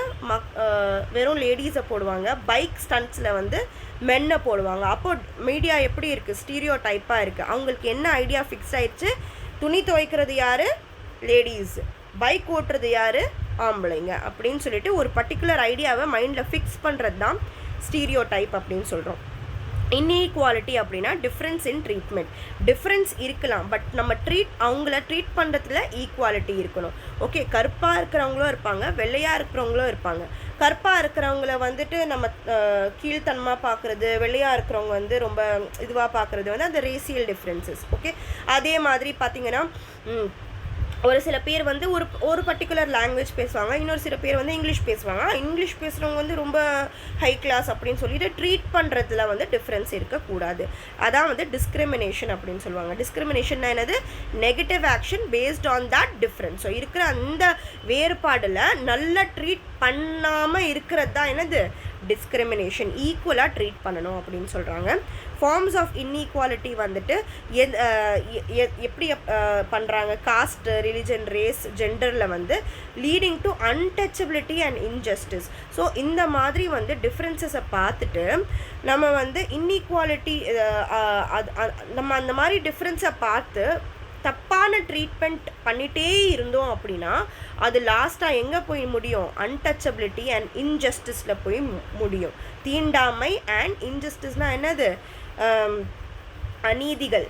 வெறும் லேடிஸை போடுவாங்க, பைக் ஸ்டண்ட்ஸில் வந்து மென்னை போடுவாங்க. அப்போது மீடியா எப்படி இருக்குது? ஸ்டீரியோடைப்பாக இருக்குது. அவங்களுக்கு என்ன ஐடியா ஃபிக்ஸ் ஆயிடுச்சு? துணி துவைக்கிறது யார்? லேடிஸ். பைக் ஓட்டுறது யார்? ஆம்பளைங்க அப்படின்னு சொல்லிட்டு ஒரு பர்டிகுலர் ஐடியாவை மைண்டில் ஃபிக்ஸ் பண்ணுறது தான் ஸ்டீரியோடைப் அப்படின்னு சொல்கிறோம். இன்இக்வாலிட்டி அப்படின்னா டிஃப்ரென்ஸ் இன் ட்ரீட்மெண்ட். டிஃப்ரென்ஸ் இருக்கலாம், பட் நம்ம அவங்கள ட்ரீட் பண்ணுறதுல ஈக்குவாலிட்டி இருக்கணும். ஓகே, கருப்பாக இருக்கிறவங்களும் இருப்பாங்க, வெள்ளையாக இருக்கிறவங்களும் இருப்பாங்க. கருப்பாக இருக்கிறவங்கள வந்துட்டு நம்ம கீழ்த்தனமாக பார்க்குறது, வெள்ளையாக இருக்கிறவங்க வந்து ரொம்ப இதுவாக பார்க்குறது வந்து அந்த ரேசியல் டிஃப்ரென்சஸ். ஓகே, அதே மாதிரி பார்த்திங்கன்னா ஒரு சில பேர் வந்து ஒரு பர்டிகுலர் லாங்குவேஜ் பேசுவாங்க, இன்னொரு சில பேர் வந்து இங்கிலீஷ் பேசுவாங்க. இங்கிலீஷ் பேசுகிறவங்க வந்து ரொம்ப ஹை கிளாஸ் அப்படின்னு சொல்லிட்டு ட்ரீட் பண்ணுறதுல வந்து டிஃப்ரென்ஸ் இருக்கக்கூடாது. அதான் வந்து டிஸ்கிரிமினேஷன் அப்படின்னு சொல்லுவாங்க. டிஸ்கிரிமினேஷன்னா என்னது? Negative action based on that difference. So இருக்கிற அந்த வேறுபாடில் நல்லா ட்ரீட் பண்ணாமல் இருக்கிறது தான் என்னது? டிஸ்கிரிமினேஷன். ஈக்குவலாக ட்ரீட் பண்ணணும் அப்படின்னு சொல்கிறாங்க. ஃபார்ம்ஸ் ஆஃப் இன்இக்வாலிட்டி வந்துட்டு எப்படி பண்ணுறாங்க? காஸ்ட், ரிலிஜன், ரேஸ், ஜெண்டரில் வந்து leading to untouchability and injustice. So இந்த மாதிரி வந்து டிஃப்ரென்சஸை பார்த்துட்டு நம்ம வந்து இன்இக்வாலிட்டி நம்ம அந்த மாதிரி டிஃப்ரென்ஸை பார்த்து தப்பான ட்ரீட்மெண்ட் பண்ணிகிட்டே இருந்தோம் அப்படின்னா அது லாஸ்ட்டாக எங்கே போய் முடியும்? அன்டச்சபிலிட்டி அண்ட் இன்ஜஸ்டிஸில் போய் முடியும். தீண்டாமை அண்ட் இன்ஜஸ்டிஸ்னால் என்னது? அநீதிகள்.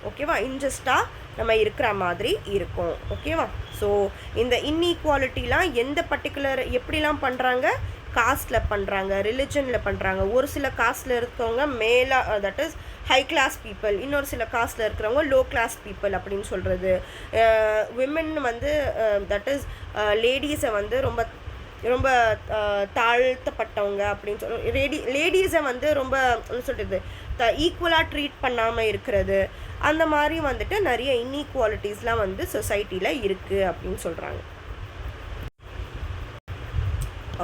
ஓகேவா? இன்ஜஸ்டாக நம்ம இருக்கிற மாதிரி இருக்கும். ஓகேவா? ஸோ இந்த இன்இக்வாலிட்டிலாம் எந்த பர்டிகுலர் எப்படிலாம் பண்ணுறாங்க? காஸ்ட்டில் பண்ணுறாங்க, ரிலிஜனில் பண்ணுறாங்க. ஒரு சில காஸ்ட்டில் இருக்கவங்க மேலே, that is high class people, இன்னொரு சில காஸ்ட்டில் இருக்கிறவங்க லோ கிளாஸ் பீப்புள் அப்படின்னு சொல்கிறது. விமென் வந்து தட் இஸ் லேடிஸை வந்து ரொம்ப ரொம்ப தாழ்த்தப்பட்டவங்க அப்படின்னு லேடிஸை வந்து ரொம்ப சொல்கிறது ஈக்குவலாக ட்ரீட் பண்ணாமல் இருக்கிறது. அந்த மாதிரி வந்துட்டு நிறைய இன்இக்வாலிட்டிஸ்லாம் வந்து சொசைட்டியில் இருக்குது அப்படின்னு சொல்கிறாங்க.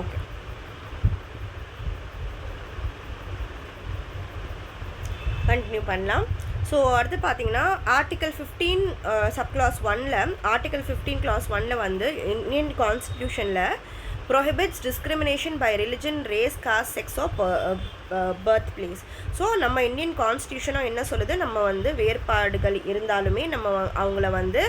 ஓகே, கண்டினியூ பண்ணலாம். ஸோ அடுத்து பார்த்தீங்கன்னா ஆர்டிக்கல் 15 சப்க்ளாஸ் 1ல் ஆர்டிக்கல் 15 கிளாஸ் 1ல் வந்து இந்தியன் கான்ஸ்டியூஷனில் prohibits discrimination by religion, race, caste, sex or birthplace. So நம்ம இந்தியன் கான்ஸ்டியூஷனாக என்ன சொல்லுது? நம்ம வந்து வேறுபாடுகள் இருந்தாலுமே நம்ம அவங்கள வந்து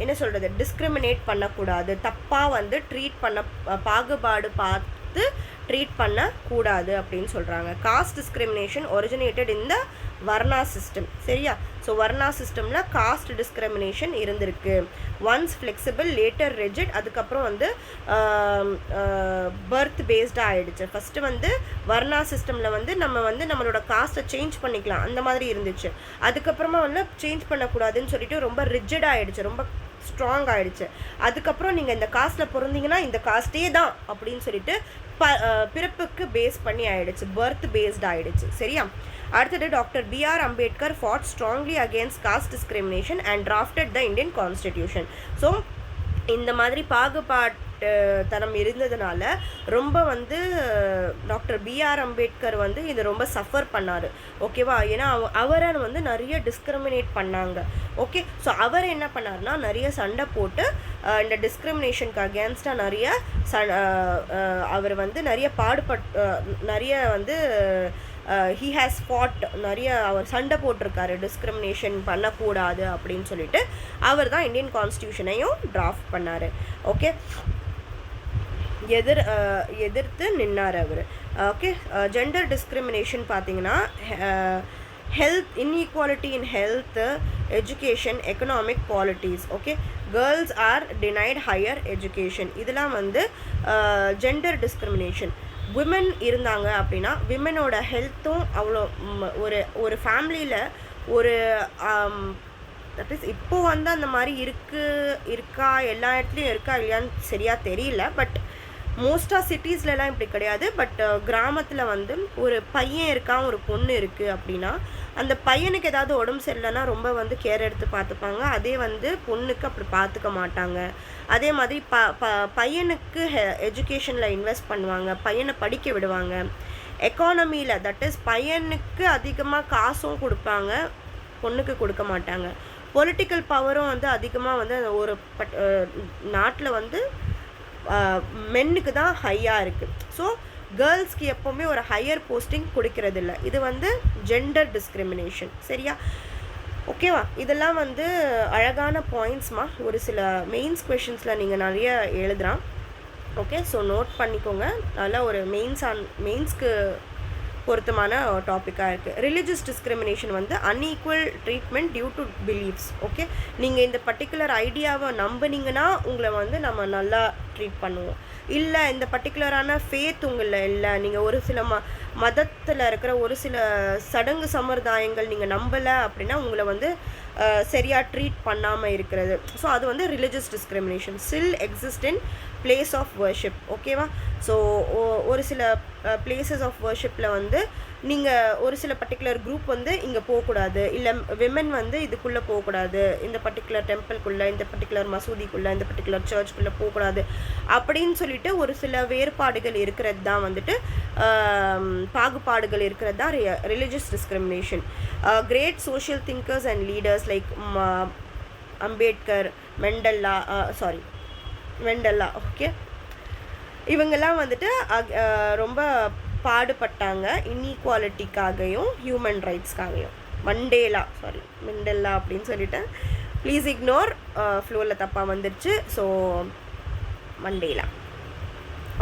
என்ன சொல்கிறது? டிஸ்கிரிமினேட் பண்ணக்கூடாது, தப்பாக வந்து ட்ரீட் பண்ண பாகுபாடு பார்த்து ட்ரீட் பண்ணக்கூடாது அப்படின்னு சொல்கிறாங்க. காஸ்ட் டிஸ்கிரிமினேஷன் ஒரிஜினேட்டட் இன் த வர்ணா சிஸ்டம். சரியா? ஸோ வர்ணா சிஸ்டமில் காஸ்ட் டிஸ்கிரிமினேஷன் இருந்திருக்கு. ஒன்ஸ் ஃப்ளெக்சிபிள், லேட்டர் ரெஜிட், அதுக்கப்புறம் வந்து பர்த் பேஸ்டாக ஆகிடுச்சு. ஃபஸ்ட்டு வந்து வர்ணா சிஸ்டமில் வந்து நம்ம வந்து நம்மளோட காஸ்ட்டை சேஞ்ச் பண்ணிக்கலாம் அந்த மாதிரி இருந்துச்சு. அதுக்கப்புறமா வந்து சேஞ்ச் பண்ணக்கூடாதுன்னு சொல்லிட்டு ரொம்ப ரிஜிட் ஆகிடுச்சு, ரொம்ப ஸ்ட்ராங் ஆகிடுச்சு. அதுக்கப்புறம் நீங்கள் இந்த காஸ்ட்டில் பிறந்தீங்கன்னா இந்த காஸ்ட்டே தான் அப்படின்னு சொல்லிட்டு பிறப்புக்கு பேஸ் பண்ணி ஆகிடுச்சு, பர்த் பேஸ்ட் ஆகிடுச்சு. சரியா? அடுத்தது doctor B.R. Ambedkar fought strongly against caste discrimination and drafted the Indian Constitution. So இந்த மாதிரி பாகுபாட்டு தனம் இருந்ததுனால ரொம்ப வந்து டாக்டர் B.R. அம்பேத்கர் வந்து இதை ரொம்ப சஃபர் பண்ணார். ஓகேவா? ஏன்னா அவரை வந்து நிறைய டிஸ்கிரிமினேட் பண்ணாங்க. ஓகே, ஸோ அவர் என்ன பண்ணார்னா நிறைய சண்டை போட்டு இந்த டிஸ்கிரிமினேஷனுக்கு அகேன்ஸ்டாக நிறைய அவர் வந்து நிறைய வந்து he has fought, நிறைய அவர் சண்டை போட்டிருக்காரு டிஸ்கிரிமினேஷன் பண்ணக்கூடாது அப்படின்னு சொல்லிட்டு. அவர் தான் இந்தியன் கான்ஸ்டியூஷனையும் டிராஃப்ட் பண்ணார். ஓகே, எதிர்த்து நின்னார் அவர். ஓகே, ஜெண்டர் டிஸ்கிரிமினேஷன் பார்த்தீங்கன்னா health inequality in health, education, economic, politics. Okay, girls are denied higher education. இதெல்லாம் வந்து ஜெண்டர் டிஸ்கிரிமினேஷன். விமன் இருந்தாங்க அப்படின்னா விமனோட ஹெல்த்தும் அவ்வளோ ஒரு ஃபேமிலியில் ஒரு தட் இஸ் இப்போது வந்து அந்த மாதிரி இருக்கா எல்லா இடத்துலையும் இருக்கா இல்லையான்னு சரியாக தெரியல. பட் மோஸ்ட்டாக சிட்டிஸ்லலாம் இப்படி கிடையாது. பட் கிராமத்தில் வந்து ஒரு பையன் இருக்கான், ஒரு பொண்ணு இருக்குது அப்படின்னா அந்த பையனுக்கு ஏதாவது உடம்பு சரியில்லைன்னா ரொம்ப வந்து கேர் எடுத்து பார்த்துப்பாங்க. அதே வந்து பொண்ணுக்கு அப்படி பார்த்துக்க மாட்டாங்க. அதே மாதிரி பையனுக்கு எஜுகேஷனில் இன்வெஸ்ட் பண்ணுவாங்க, பையனை படிக்க விடுவாங்க. எக்கானமியில் தட் இஸ் பையனுக்கு அதிகமாக காசும் கொடுப்பாங்க, பொண்ணுக்கு கொடுக்க மாட்டாங்க. பொலிட்டிக்கல் பவரும் வந்து அதிகமாக வந்து ஒரு நாட்டில் வந்து மென்னுக்கு தான் ஹையாக இருக்குது. ஸோ கேர்ள்ஸ்க்கு எப்போவுமே ஒரு ஹையர் போஸ்டிங் கொடுக்கறதில்ல. இது வந்து ஜெண்டர் டிஸ்கிரிமினேஷன். சரியா? ஓகேவா? இதெல்லாம் வந்து அழகான பாயிண்ட்ஸ்மா. ஒரு சில மெயின்ஸ் கொஷின்ஸில் நீங்கள் நிறைய எழுதுறான். ஓகே, ஸோ நோட் பண்ணிக்கோங்க. நல்லா ஒரு மெயின்ஸ்க்கு பொருத்தமான டாப்பிக்காக இருக்குது. ரிலீஜியஸ் டிஸ்கிரிமினேஷன் வந்து unequal treatment due to beliefs. Okay, நீங்கள் இந்த பர்டிகுலர் ஐடியாவை நம்பினீங்கன்னா உங்களை வந்து நம்ம நல்லா ட்ரீட் பண்ணுவோம். இல்லை இந்த பர்டிகுலரான ஃபேத் உங்களில் இல்லை, நீங்கள் ஒரு சில மதத்தில் இருக்கிற ஒரு சில சடங்கு சம்பிரதாயங்கள் நீங்கள் நம்பலை அப்படின்னா உங்களை வந்து சரியாக ட்ரீட் பண்ணாமல் இருக்கிறது. ஸோ அது வந்து religious discrimination still exist in place of worship. ஓகேவா? ஸோ ஒரு சில பிளேசஸ் ஆஃப் வர்ஷிப்பில் வந்து நீங்கள் ஒரு சில பர்டிகுலர் குரூப் வந்து இங்கே போகக்கூடாது, இல்லை விமன் வந்து இதுக்குள்ளே போகக்கூடாது, இந்த பர்டிகுலர் டெம்பிள்குள்ளே, இந்த பர்டிகுலர் மசூதிக்குள்ளே, இந்த பர்டிகுலர் சர்ச்சுக்குள்ளே போகக்கூடாது அப்படின்னு சொல்லிட்டு ஒரு சில வேறுபாடுகள் இருக்கிறது தான் வந்துட்டு பாகுபாடுகள் இருக்கிறது தான் religious discrimination. Great social thinkers and leaders like Ambedkar, Mandela, okay, இவங்கெல்லாம் வந்துட்டு ரொம்ப பாடுபட்டாங்க இன்இக்வாலிட்டிக்காகவும் ஹியூமன் ரைட்ஸ்க்காகவும். மெண்டல்லா அப்படின்னு சொல்லிட்டேன், ப்ளீஸ் இக்னோர், ஃப்ளோவில் தப்பாக வந்துடுச்சு. So Mandela.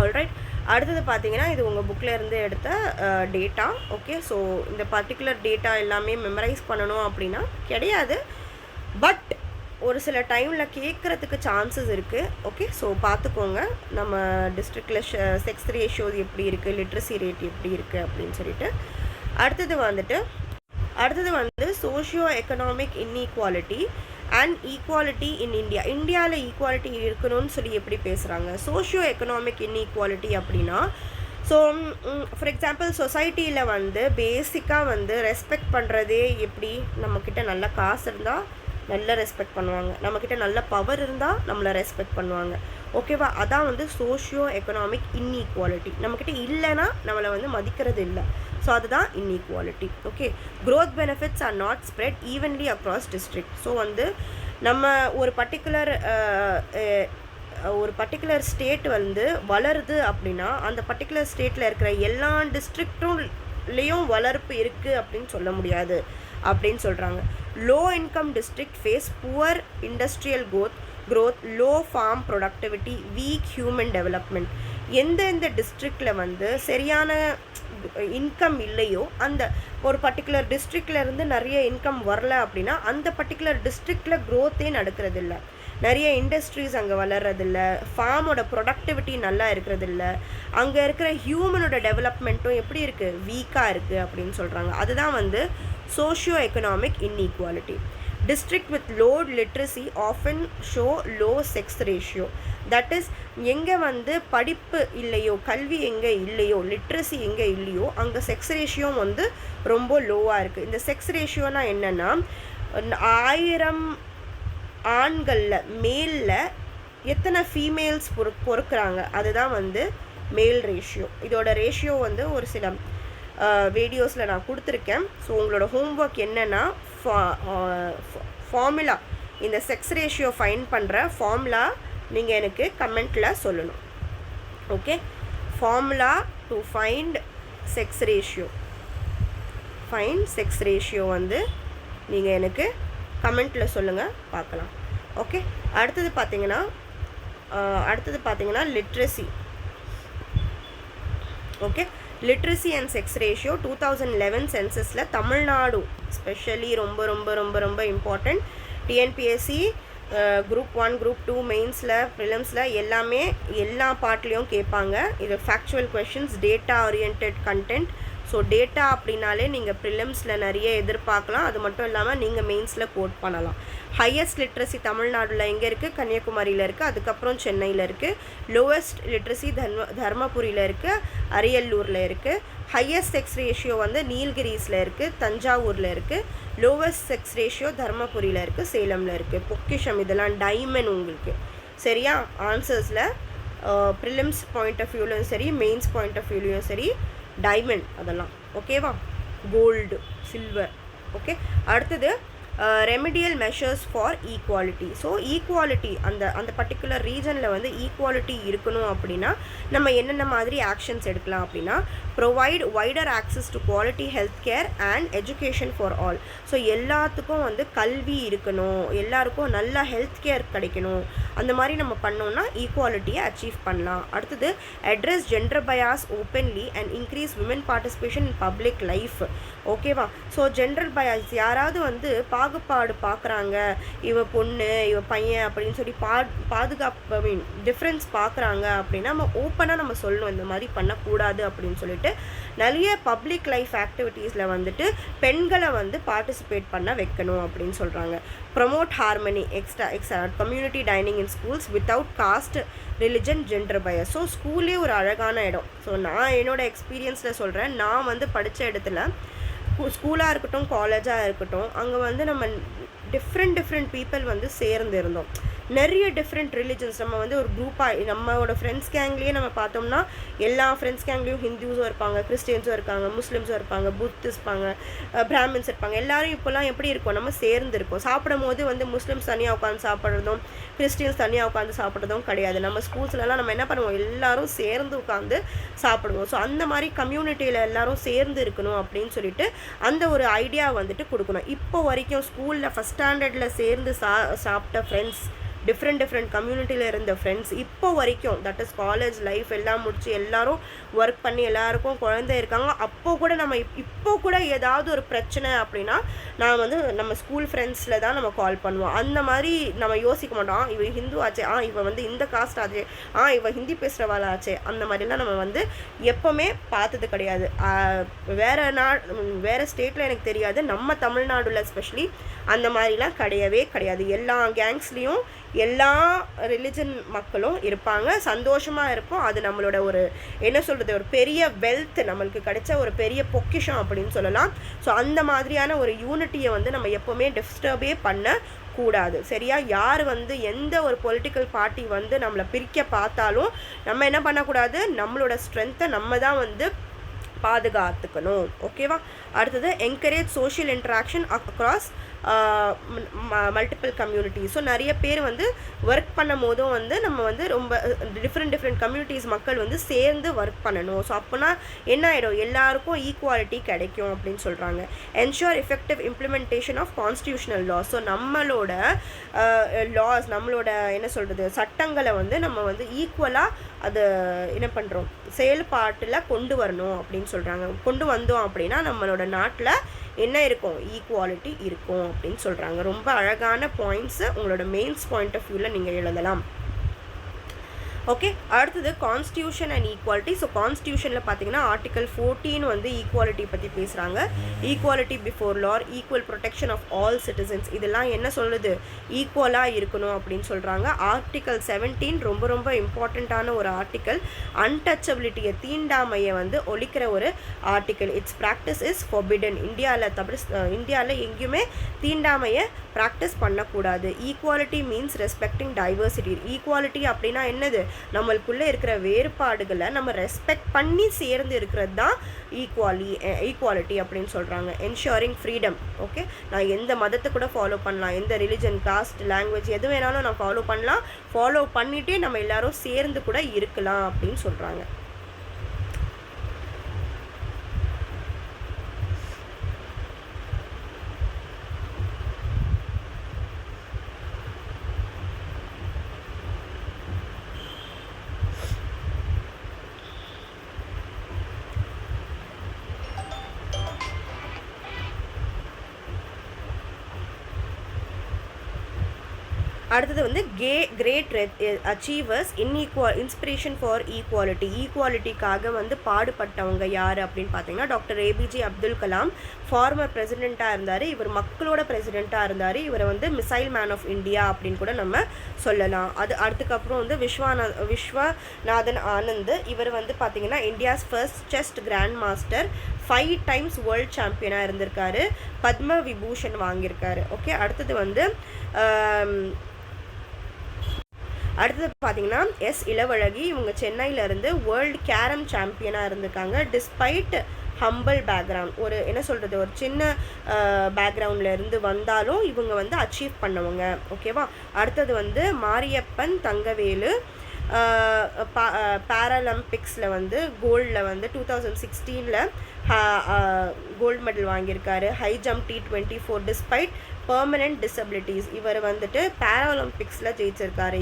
ஆல்ரைட், அடுத்தது பார்த்தீங்கன்னா இது உங்கள் புக்கில் இருந்து எடுத்த டேட்டா. ஓகே, ஸோ இந்த பர்டிகுலர் டேட்டா எல்லாமே மெமரைஸ் பண்ணணும் அப்படின்னா கிடையாது. பட் ஒரு சில டைமில் கேட்குறதுக்கு சான்சஸ் இருக்குது. ஓகே, ஸோ பார்த்துக்கோங்க. நம்ம டிஸ்ட்ரிக்டில் செக்ஸ் ரேஷியோஸ் எப்படி இருக்குது, லிட்ரஸி ரேட் எப்படி இருக்குது அப்படின்னு சொல்லிட்டு. அடுத்தது வந்து socio economic inequality and equality in India. இந்தியாவில் ஈக்குவாலிட்டி இருக்கணும்னு சொல்லி எப்படி பேசுகிறாங்க? சோஷியோ எக்கனாமிக் இன்இக்வாலிட்டி அப்படின்னா, ஸோ ஃபார் எக்ஸாம்பிள் சொசைட்டியில் வந்து பேசிக்காக வந்து ரெஸ்பெக்ட் பண்ணுறதே எப்படி? நம்மக்கிட்ட நல்ல காசு இருந்தால் நல்லா ரெஸ்பெக்ட் பண்ணுவாங்க, நம்மக்கிட்ட நல்ல பவர் இருந்தால் நம்மளை ரெஸ்பெக்ட் பண்ணுவாங்க. ஓகேவா? அதான் வந்து சோஷியோ எக்கனாமிக் இன்இக்வாலிட்டி. நம்மக்கிட்ட இல்லைன்னா நம்மளை வந்து மதிக்கிறது இல்லை. ஸோ அதுதான் inequality. Okay, growth benefits are not spread evenly across district. So வந்து நம்ம ஒரு பர்டிகுலர் ஸ்டேட் வந்து வளருது அப்படின்னா அந்த பர்டிகுலர் ஸ்டேட்டில் இருக்கிற எல்லா டிஸ்ட்ரிக்ட்லேயும் வளர்ப்பு இருக்குது அப்படின்னு சொல்ல முடியாது அப்படின்னு சொல்கிறாங்க. Low income district face poor industrial growth, low farm productivity, weak human development. எந்தெந்த டிஸ்ட்ரிக்டில் வந்து சரியான இன்கம் இல்லையோ, அந்த ஒரு பர்டிகுலர் டிஸ்ட்ரிக்ட்லேருந்து நிறைய இன்கம் வரல அப்படின்னா அந்த பர்டிகுலர் டிஸ்ட்ரிக்டில் க்ரோத்தே நடக்கிறதில்ல, நிறைய இண்டஸ்ட்ரீஸ் அங்கே வளர்றதில்ல, ஃபார்மோட ப்ரொடக்டிவிட்டி நல்லா இருக்கிறதில்ல, அங்கே இருக்கிற ஹியூமனோட டெவலப்மெண்ட்டும் எப்படி இருக்குது, வீக்காக இருக்குது அப்படின்னு சொல்கிறாங்க. அதுதான் வந்து socio economic inequality. District with low literacy often show low sex ratio. That is எங்கே வந்து படிப்பு இல்லையோ, கல்வி எங்கே இல்லையோ, லிட்ரஸி எங்கே இல்லையோ அங்கே செக்ஸ் ரேஷியோ வந்து ரொம்ப லோவாக இருக்குது. இந்த செக்ஸ் ரேஷியோனா என்னென்னா 1000 ஆண்களில் மேலில் எத்தனை ஃபீமேல்ஸ் பொறுக்கிறாங்க அதுதான் வந்து மேல் ரேஷியோ. இதோட ரேஷியோ வந்து ஒரு சில வீடியோஸில் நான் கொடுத்துருக்கேன். ஸோ உங்களோட ஹோம்ஒர்க் என்னென்னா ஃபார்முலா, இந்த செக்ஸ் ரேஷியோ ஃபைண்ட் பண்ணுற ஃபார்முலா நீங்கள் எனக்கு கமெண்ட்டில் சொல்லணும். Okay, formula to find sex ratio வந்து நீங்கள் எனக்கு கமெண்ட்டில் சொல்லுங்கள், பார்க்கலாம். ஓகே, அடுத்தது பார்த்தீங்கன்னா literacy. Okay. Literacy and sex ratio 2011 சென்சஸில் தமிழ்நாடு ஸ்பெஷலி ரொம்ப ரொம்ப ரொம்ப ரொம்ப இம்பார்ட்டண்ட். டிஎன்பிஎஸ்சி குரூப் 1 குரூப் 2 மெயின்ஸில் ப்ரிலிம்ஸில் எல்லாமே எல்லா பார்ட்லேயும் கேட்பாங்க. இது factual questions, data oriented content. So data அப்படின்னாலே நீங்கள் ப்ரிலிம்ஸில் நிறைய எதிர்பார்க்கலாம். அது மட்டும் இல்லாமல் நீங்கள் மெயின்ஸில் கோட் பண்ணலாம். ஹையஸ்ட் லிட்ரஸி தமிழ்நாட்டில் எங்கே இருக்குது? கன்னியாகுமரியில் இருக்குது. அதுக்கப்புறம் சென்னையில் இருக்குது. லோவஸ்ட் லிட்ரஸி தர்மபுரியில் இருக்குது. அரியலூரில் இருக்குது. ஹையஸ்ட் செக்ஸ் ரேஷியோ வந்து நீல்கிரிஸில் இருக்குது, தஞ்சாவூரில் இருக்குது. லோவஸ்ட் செக்ஸ் ரேஷியோ தர்மபுரியில் இருக்குது, சேலமில் இருக்குது. பொக்கிஷம் இதெல்லாம் டைமண்ட் உங்களுக்கு. சரியா? ஆன்சர்ஸில் ப்ரிலிம்ஸ் பாயிண்ட் ஆஃப் வியூலையும் சரி, மெயின்ஸ் பாயிண்ட் ஆஃப் வியூலையும் சரி, டைமண்ட் அதெல்லாம். ஓகேவா? Gold, silver. ஓகே. அடுத்தது remedial measures for equality. So equality அந்த பர்டிகுலர் ரீஜனில் வந்து ஈக்குவாலிட்டி இருக்கணும் அப்படின்னா நம்ம என்னென்ன மாதிரி ஆக்ஷன்ஸ் எடுக்கலாம் அப்படின்னா, provide wider access to quality health care and education for all. So எல்லாத்துக்கும் வந்து கல்வி இருக்கணும், எல்லாருக்கும் நல்ல ஹெல்த் கேர் கிடைக்கணும். அந்த மாதிரி நம்ம பண்ணோம்னா ஈக்குவாலிட்டியை அச்சீவ் பண்ணலாம். அடுத்தது address gender bias openly and increase women participation in public life. ஓகேவா? ஸோ ஜெண்டர் பயாஸ் யாராவது வந்து பாகுபாடு பார்க்குறாங்க, இவ பொண்ணு இவ பையன் அப்படின்னு சொல்லி பாதுகாப்பு மீன் டிஃப்ரென்ஸ் பார்க்குறாங்க அப்படின்னா நம்ம ஓப்பனாக நம்ம சொல்லணும் இந்த மாதிரி பண்ணக்கூடாது அப்படின்னு சொல்லிட்டு நிறைய பப்ளிக் லைஃப் ஆக்டிவிட்டீஸில் வந்துட்டு பெண்களை வந்து பார்ட்டிசிபேட் பண்ண வைக்கணும் அப்படின்னு சொல்கிறாங்க. Promote harmony extra community dining in schools without caste religion gender bias. So ஸ்கூல்லே ஒரு அழகான இடம். ஸோ நான் என்னோடய எக்ஸ்பீரியன்ஸில் சொல்கிறேன். நான் வந்து படித்த இடத்துல ஸ்கூலாக இருக்கட்டும், காலேஜாக இருக்கட்டும், அங்கே வந்து நம்ம டிஃப்ரெண்ட் பீப்புள் வந்து சேர்ந்து இருந்தோம். நிறைய டிஃப்ரெண்ட் ரிலிஜன்ஸ். நம்ம வந்து ஒரு குரூப்பாக நம்மளோட ஃப்ரெண்ட்ஸ் கேங்லேயே நம்ம பார்த்தோம்னா எல்லா ஃப்ரெண்ட்ஸ் கேங்லேயும் ஹிந்துஸும் இருப்பாங்க, கிறிஸ்டியன்ஸும் இருக்காங்க, முஸ்லீம்ஸும் இருப்பாங்க, புத்திஸ்ட் இருப்பாங்க, பிராமின்ஸ் இருப்பாங்க. எல்லோரும் இப்போலாம் எப்படி இருக்கோம்? நம்ம சேர்ந்து இருக்கோம். சாப்பிடும் போது வந்து முஸ்லீம்ஸ் தனியாக உட்காந்து சாப்பிட்றதும் கிறிஸ்டியன்ஸ் தனியாக உட்காந்து சாப்பிட்றதும் கிடையாது. நம்ம ஸ்கூல்ஸ்லலாம் நம்ம என்ன பண்ணுவோம்? எல்லோரும் சேர்ந்து உட்காந்து சாப்பிடுவோம். ஸோ அந்த மாதிரி கம்யூனிட்டியில் எல்லோரும் சேர்ந்து இருக்கணும் அப்படின்னு சொல்லிட்டு அந்த ஒரு ஐடியா வந்துட்டு கொடுக்கணும். இப்போ வரைக்கும் ஸ்கூலில் ஃபஸ்ட் ஸ்டாண்டர்டில் சேர்ந்து சாப்பிட்ட ஃப்ரெண்ட்ஸ், டிஃப்ரெண்ட் கம்யூனிட்டியில் இருந்த ஃப்ரெண்ட்ஸ் இப்போ வரைக்கும், தட் இஸ் காலேஜ் லைஃப் எல்லாம் முடிச்சு எல்லோரும் ஒர்க் பண்ணி எல்லாருக்கும் குழந்தை இருக்காங்க. அப்போது கூட நம்ம இப்போ கூட ஏதாவது ஒரு பிரச்சனை அப்படின்னா நான் வந்து நம்ம ஸ்கூல் ஃப்ரெண்ட்ஸில் தான் நம்ம கால் பண்ணுவோம். அந்த மாதிரி நம்ம யோசிக்க மாட்டோம். இவ ஹிந்து ஆச்சே, இவ வந்து இந்த காஸ்ட் ஆச்சே, இவ ஹிந்தி பேசுகிறவாள் ஆச்சே, அந்த மாதிரிலாம் நம்ம வந்து எப்போவுமே பார்த்தது கிடையாது. வேறு ஸ்டேட்டில் எனக்கு தெரியாது. நம்ம தமிழ்நாடுல ஸ்பெஷலி அந்த மாதிரிலாம் கிடையாது. எல்லா கேங்ஸ்லேயும் எல்லா ரிலிஜன் மக்களும் இருப்பாங்க, சந்தோஷமாக இருப்போம். அது நம்மளோட ஒரு என்ன சொல்கிறது, ஒரு பெரிய வெல்த், நம்மளுக்கு கிடைச்ச ஒரு பெரிய பொக்கிஷம் அப்படின்னு சொல்லலாம். ஸோ அந்த மாதிரியான ஒரு யூனிட்டியை வந்து நம்ம எப்போவுமே டிஸ்டர்பே பண்ண கூடாது. சரியா? யார் வந்து எந்த ஒரு பொலிட்டிக்கல் பார்ட்டி வந்து நம்மளை பிரிக்க பார்த்தாலும் நம்ம என்ன பண்ணக்கூடாது? நம்மளோட ஸ்ட்ரென்த்தை நம்ம தான் வந்து பாதுகாத்துக்கணும். ஓகேவா? அடுத்தது encourage social interaction across multiple community. So நிறைய பேர் வந்து ஒர்க் பண்ணும் போதும் வந்து நம்ம வந்து ரொம்ப டிஃப்ரெண்ட் கம்யூனிட்டிஸ் மக்கள் வந்து சேர்ந்து ஒர்க் பண்ணணும். ஸோ அப்போனா என்ன ஆகிடும்? எல்லாருக்கும் ஈக்குவாலிட்டி கிடைக்கும் அப்படின்னு சொல்கிறாங்க. Ensure effective implementation of constitutional laws. So நம்மளோட லாஸ், நம்மளோட என்ன சொல்கிறது, சட்டங்களை வந்து நம்ம வந்து ஈக்குவலாக அது என்ன பண்ணுறோம், செயல்பாட்டில் கொண்டு வரணும் அப்படின்னு சொல்கிறாங்க. கொண்டு வந்தோம் அப்படின்னா நம்மளோட நாட்டில் என்ன இருக்கும்? ஈக்குவாலிட்டி இருக்கும் அப்படின்னு சொல்கிறாங்க. ரொம்ப அழகான பாயிண்ட்ஸு உங்களோட மெயின்ஸ் பாயிண்ட் ஆஃப் வியூவில் நீங்கள் எழுதலாம். ஓகே. அடுத்தது கான்ஸ்டியூஷன் அண்ட் ஈக்குவாலிட்டி. ஸோ கான்ஸ்டியூஷனில் பார்த்தீங்கன்னா ஆர்டிகல் 14 வந்து ஈக்குவாலிட்டி பற்றி பேசுகிறாங்க. Equality before law, equal protection of all citizens, இதெல்லாம் என்ன சொல்லுது? ஈக்குவலாக இருக்கணும் அப்படின்னு சொல்கிறாங்க. ஆர்டிகல் 17 ரொம்ப ரொம்ப இம்பார்ட்டண்ட்டான ஒரு ஆர்டிக்கல். அன்டச்சபிலிட்டியை, தீண்டாமையை வந்து ஒழிக்கிற ஒரு article. Its practice is forbidden. இந்தியாவில் எங்கேயுமே தீண்டாமையை ப்ராக்டிஸ் பண்ணக்கூடாது. Equality means respecting diversity. Equality அப்படின்னா என்னது? நம்மளுக்குள்ளே இருக்கிற வேறுபாடுகளை நம்ம ரெஸ்பெக்ட் பண்ணி சேர்ந்து இருக்கிறது தான் ஈக்குவாலிட்டி அப்படின்னு சொல்கிறாங்க. Ensuring freedom. ஓகே. நான் எந்த மதத்தை கூட ஃபாலோ பண்ணலாம், எந்த ரிலிஜன், காஸ்ட், லாங்குவேஜ் எது வேணாலும் நான் ஃபாலோ பண்ணலாம். ஃபாலோ பண்ணிகிட்டே நம்ம எல்லாரும் சேர்ந்து கூட இருக்கலாம் அப்படின்னு சொல்கிறாங்க. அடுத்தது வந்து கிரேட் அச்சீவர்ஸ் இன்ஸ்பிரேஷன் ஃபார் ஈக்குவாலிட்டிக்காக வந்து பாடுபட்டவங்க யார் அப்படின்னு பார்த்தீங்கன்னா doctor APJ Abdul Kalam former பிரசிடெண்ட்டாக இருந்தார். இவர் மக்களோட பிரசிடெண்ட்டாக இருந்தார். இவரை வந்து மிசைல் மேன் ஆஃப் இந்தியா அப்படின்னு கூட நம்ம சொல்லலாம். அதுக்கப்புறம் வந்து விஸ்வநாதன் ஆனந்த், இவர் வந்து பார்த்தீங்கன்னா India's first chess grand master, 5 times world சாம்பியனாக இருந்திருக்காரு, பத்ம விபூஷன் வாங்கியிருக்காரு. ஓகே, அடுத்தது பார்த்தீங்கன்னா எஸ் இளவழகி, இவங்க சென்னையிலேருந்து வேர்ல்டு கேரம் சாம்பியனாக இருந்திருக்காங்க. டிஸ்பைட் ஹம்பிள் பேக்ரவுண்ட், ஒரு என்ன சொல்கிறது, ஒரு சின்ன பேக்ரவுண்டில் இருந்து வந்தாலும் இவங்க வந்து அச்சீவ் பண்ணவங்க. ஓகேவா. அடுத்தது வந்து மாரியப்பன் தங்கவேலு, பேராலிம்பிக்ஸில் வந்து கோல்டில் வந்து 2016 கோல்டு மெடல் வாங்கியிருக்காரு. High jump T24 despite permanent disabilities, இவர் வந்துட்டு பேராலிம்பிக்ஸில் ஜெயிச்சிருக்காரு.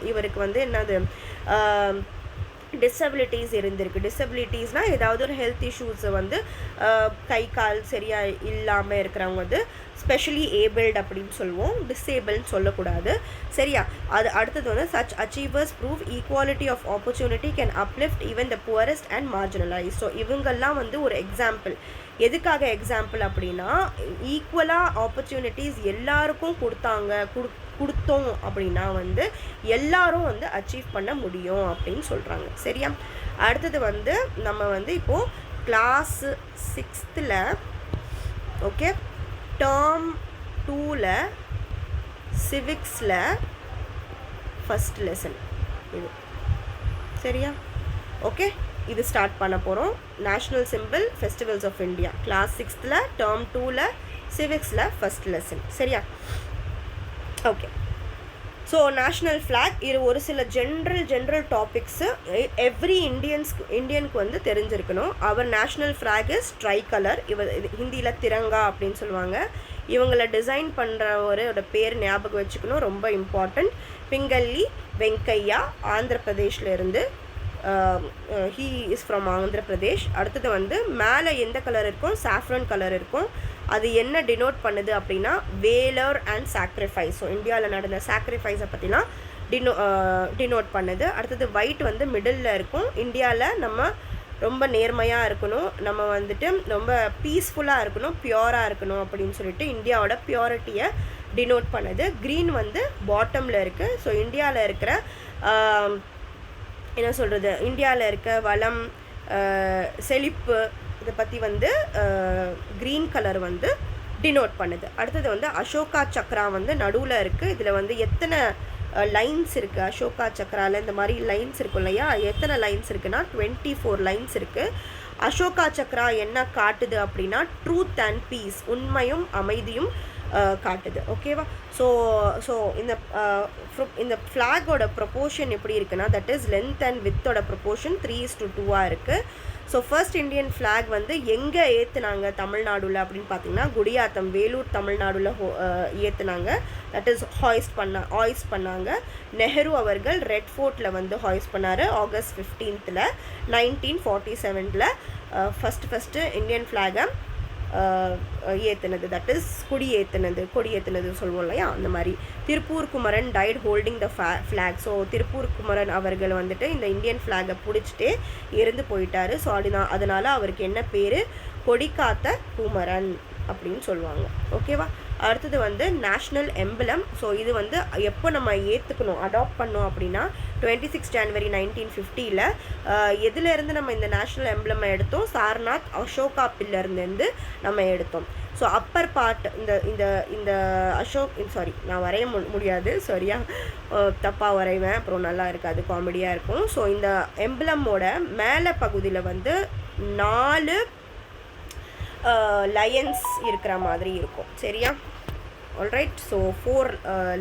இவருக்கு வந்து என்னது டிசபிலிட்டிஸ் இருந்திருக்கு. டிசபிலிட்டிஸ்னால் ஏதாவது ஒரு ஹெல்த் இஷ்யூஸை வந்து கை கால் சரியாக இல்லாமல் இருக்கிறவங்க வந்து ஸ்பெஷலி ஏபிள்டு அப்படின்னு சொல்லுவோம், டிசேபிள்னு சொல்லக்கூடாது. சரியா. அடுத்தது வந்து such achievers prove equality of opportunity can uplift even the poorest and marginalise. So இவங்கெல்லாம் வந்து ஒரு எக்ஸாம்பிள். எதுக்காக எக்ஸாம்பிள் அப்படின்னா, ஈக்குவலாக ஆப்பர்ச்சுனிட்டிஸ் எல்லாருக்கும் கொடுத்தோம் அப்படின்னா வந்து எல்லாரும் வந்து அச்சீவ் பண்ண முடியும் அப்படின்னு சொல்கிறாங்க. சரியா. அடுத்தது வந்து நம்ம வந்து இப்போது கிளாஸ் 6th ஓகே டேர்ம் 2 சிவிக்ஸில் ஃபஸ்ட் லெசன் இது. சரியா. ஓகே, இது ஸ்டார்ட் பண்ண போகிறோம். National symbols festivals of India, class 6th term 2 சிவிக்ஸில் ஃபஸ்ட் லெசன். சரியா. ஓகே, ஸோ நேஷ்னல் ஃப்ளாக், இது ஒரு சில ஜென்ரல் டாபிக்ஸு எவ்ரி இந்தியனுக்கு வந்து தெரிஞ்சிருக்கணும். Our national flag is tricolour, ஹிந்தியில் திரங்கா அப்படின்னு சொல்லுவாங்க. இவங்களை டிசைன் பண்ணுறவரோட பேர் ஞாபகம் வச்சுக்கணும், ரொம்ப இம்பார்ட்டண்ட். பிங்கல்லி வெங்கையா, ஆந்திர பிரதேஷ்லேருந்து, he is from Andhra Pradesh. அடுத்தது வந்து மேலே எந்த கலர் இருக்கும், சாஃப்ரன் கலர் இருக்கும். அது என்ன டினோட் பண்ணுது அப்படின்னா வேலர் அண்ட் சாக்ரிஃபைஸ். ஸோ இந்தியாவில் நடந்த சாக்ரிஃபைஸை பற்றிலாம் டினோட் பண்ணுது. அடுத்தது ஒயிட் வந்து மிடில் இருக்கும். இந்தியாவில் நம்ம ரொம்ப நேர்மையாக இருக்கணும், நம்ம வந்துட்டு ரொம்ப பீஸ்ஃபுல்லாக இருக்கணும், பியூராக இருக்கணும் அப்படின்னு சொல்லிட்டு இந்தியாவோட பியூரிட்டியை டினோட் பண்ணுது. க்ரீன் வந்து பாட்டமில் இருக்குது. ஸோ இந்தியாவில் இருக்கிற என்ன சொல்கிறது, இந்தியாவில் இருக்க வளம், செழிப்பு, இதை பற்றி வந்து க்ரீன் கலர் வந்து டினோட் பண்ணுது. அடுத்தது வந்து அசோகா சக்ரா வந்து நடுவில் இருக்குது. இதில் வந்து எத்தனை லைன்ஸ் இருக்குது, அசோகா சக்ராவில் இந்த மாதிரி லைன்ஸ் இருக்கும் இல்லையா, எத்தனை லைன்ஸ் இருக்குன்னா 24 லைன்ஸ் இருக்குது. அசோகா சக்ரா என்ன காட்டுது அப்படின்னா ட்ரூத் அண்ட் பீஸ், உண்மையும் அமைதியும் காட்டுது. ஓகேவா. ஸோ இந்த ஃப்ளாகோட ப்ரொப்போர்ஷன் எப்படி இருக்குன்னா, தட் இஸ் லென்த் அண்ட் வித்தோட ப்ரொப்போர்ஷன் 3:2 இருக்குது. ஸோ ஃபர்ஸ்ட் இந்தியன் ஃப்ளாக் வந்து எங்கே ஏற்றுனாங்க தமிழ்நாடுல அப்படின்னு பார்த்தீங்கன்னா குடியாத்தம், வேலூர், தமிழ்நாடுல ஏற்றுனாங்க. தட் இஸ் ஹாய்ஸ்ட் பண்ணாங்க. நெஹ்ரு அவர்கள் ரெட் ஃபோர்ட்டில் வந்து ஹாய்ஸ்ட் பண்ணார் ஆகஸ்ட் 15 1947 ஃபஸ்ட்டு இந்தியன் ஃப்ளாகை ஏற்றுனது. தட் இஸ் கொடி ஏற்றுனது சொல்லுவோம் இல்லையா, அந்த மாதிரி. Tiruppur Kumaran died holding the flag. So Tiruppur Kumaran அவர்கள் வந்துட்டு இந்த இந்தியன் ஃப்ளாகை பிடிச்சிட்டே இருந்து போயிட்டார். ஸோ அதனால் அவருக்கு என்ன பேர், கொடிக்காத்த குமரன் அப்படின்னு சொல்லுவாங்க. ஓகேவா. அடுத்தது வந்து நேஷ்னல் எம்பலம். ஸோ இது வந்து எப்போ நம்ம ஏற்றுக்கணும், அடாப்ட் பண்ணோம் அப்படின்னா 26 ஜனவரி 1950 எதுலேருந்து நம்ம இந்த நேஷ்னல் எம்பளமை எடுத்தோம், சாரநாத் அசோகா பில்லர்லேருந்து நம்ம எடுத்தோம். ஸோ அப்பர் பார்ட் இந்த நான் வரைய முடியாது, சரியா, தப்பாக வரைவேன், அப்புறம் நல்லா இருக்காது, காமெடியாக இருக்கும். ஸோ இந்த எம்பளமோட மேலே பகுதியில் வந்து 4 லயன்ஸ் இருக்கிற மாதிரி இருக்கும். சரியா. ஆல்ரைட். ஸோ 4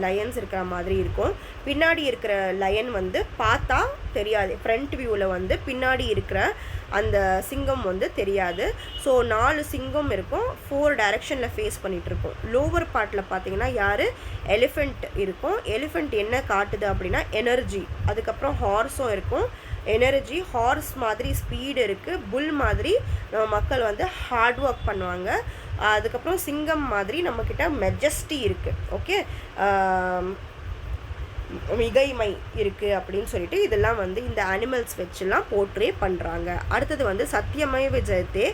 லயன்ஸ் இருக்கிற மாதிரி இருக்கும். பின்னாடி இருக்கிற லயன் வந்து பார்த்தா தெரியாது, ஃப்ரண்ட் வியூவில் வந்து பின்னாடி இருக்கிற அந்த சிங்கம் வந்து தெரியாது. ஸோ 4 சிங்கம் இருக்கும், 4 டைரெக்ஷனில் ஃபேஸ் பண்ணிகிட்ருக்கோம். லோவர் பார்ட்டில் பார்த்தீங்கன்னா எலிஃபெண்ட் இருக்கும். எலிஃபெண்ட் என்ன காட்டுது அப்படின்னா எனர்ஜி. அதுக்கப்புறம் ஹார்ஸும் இருக்கும், எனர்ஜி. ஹார்ஸ் மாதிரி ஸ்பீடு இருக்குது, புல் மாதிரி நம்ம மக்கள் வந்து ஹார்ட் ஒர்க் பண்ணுவாங்க. அதுக்கப்புறம் சிங்கம் மாதிரி நம்மக்கிட்ட மெஜஸ்டி இருக்குது. ஓகே. மிகைமை இருக்குது அப்படின்னு சொல்லிட்டு இதெல்லாம் வந்து இந்த அனிமல்ஸ் வச்சுலாம் போர்ட்ரே பண்ணுறாங்க. அடுத்தது வந்து சத்தியமேவ ஜெயத்தே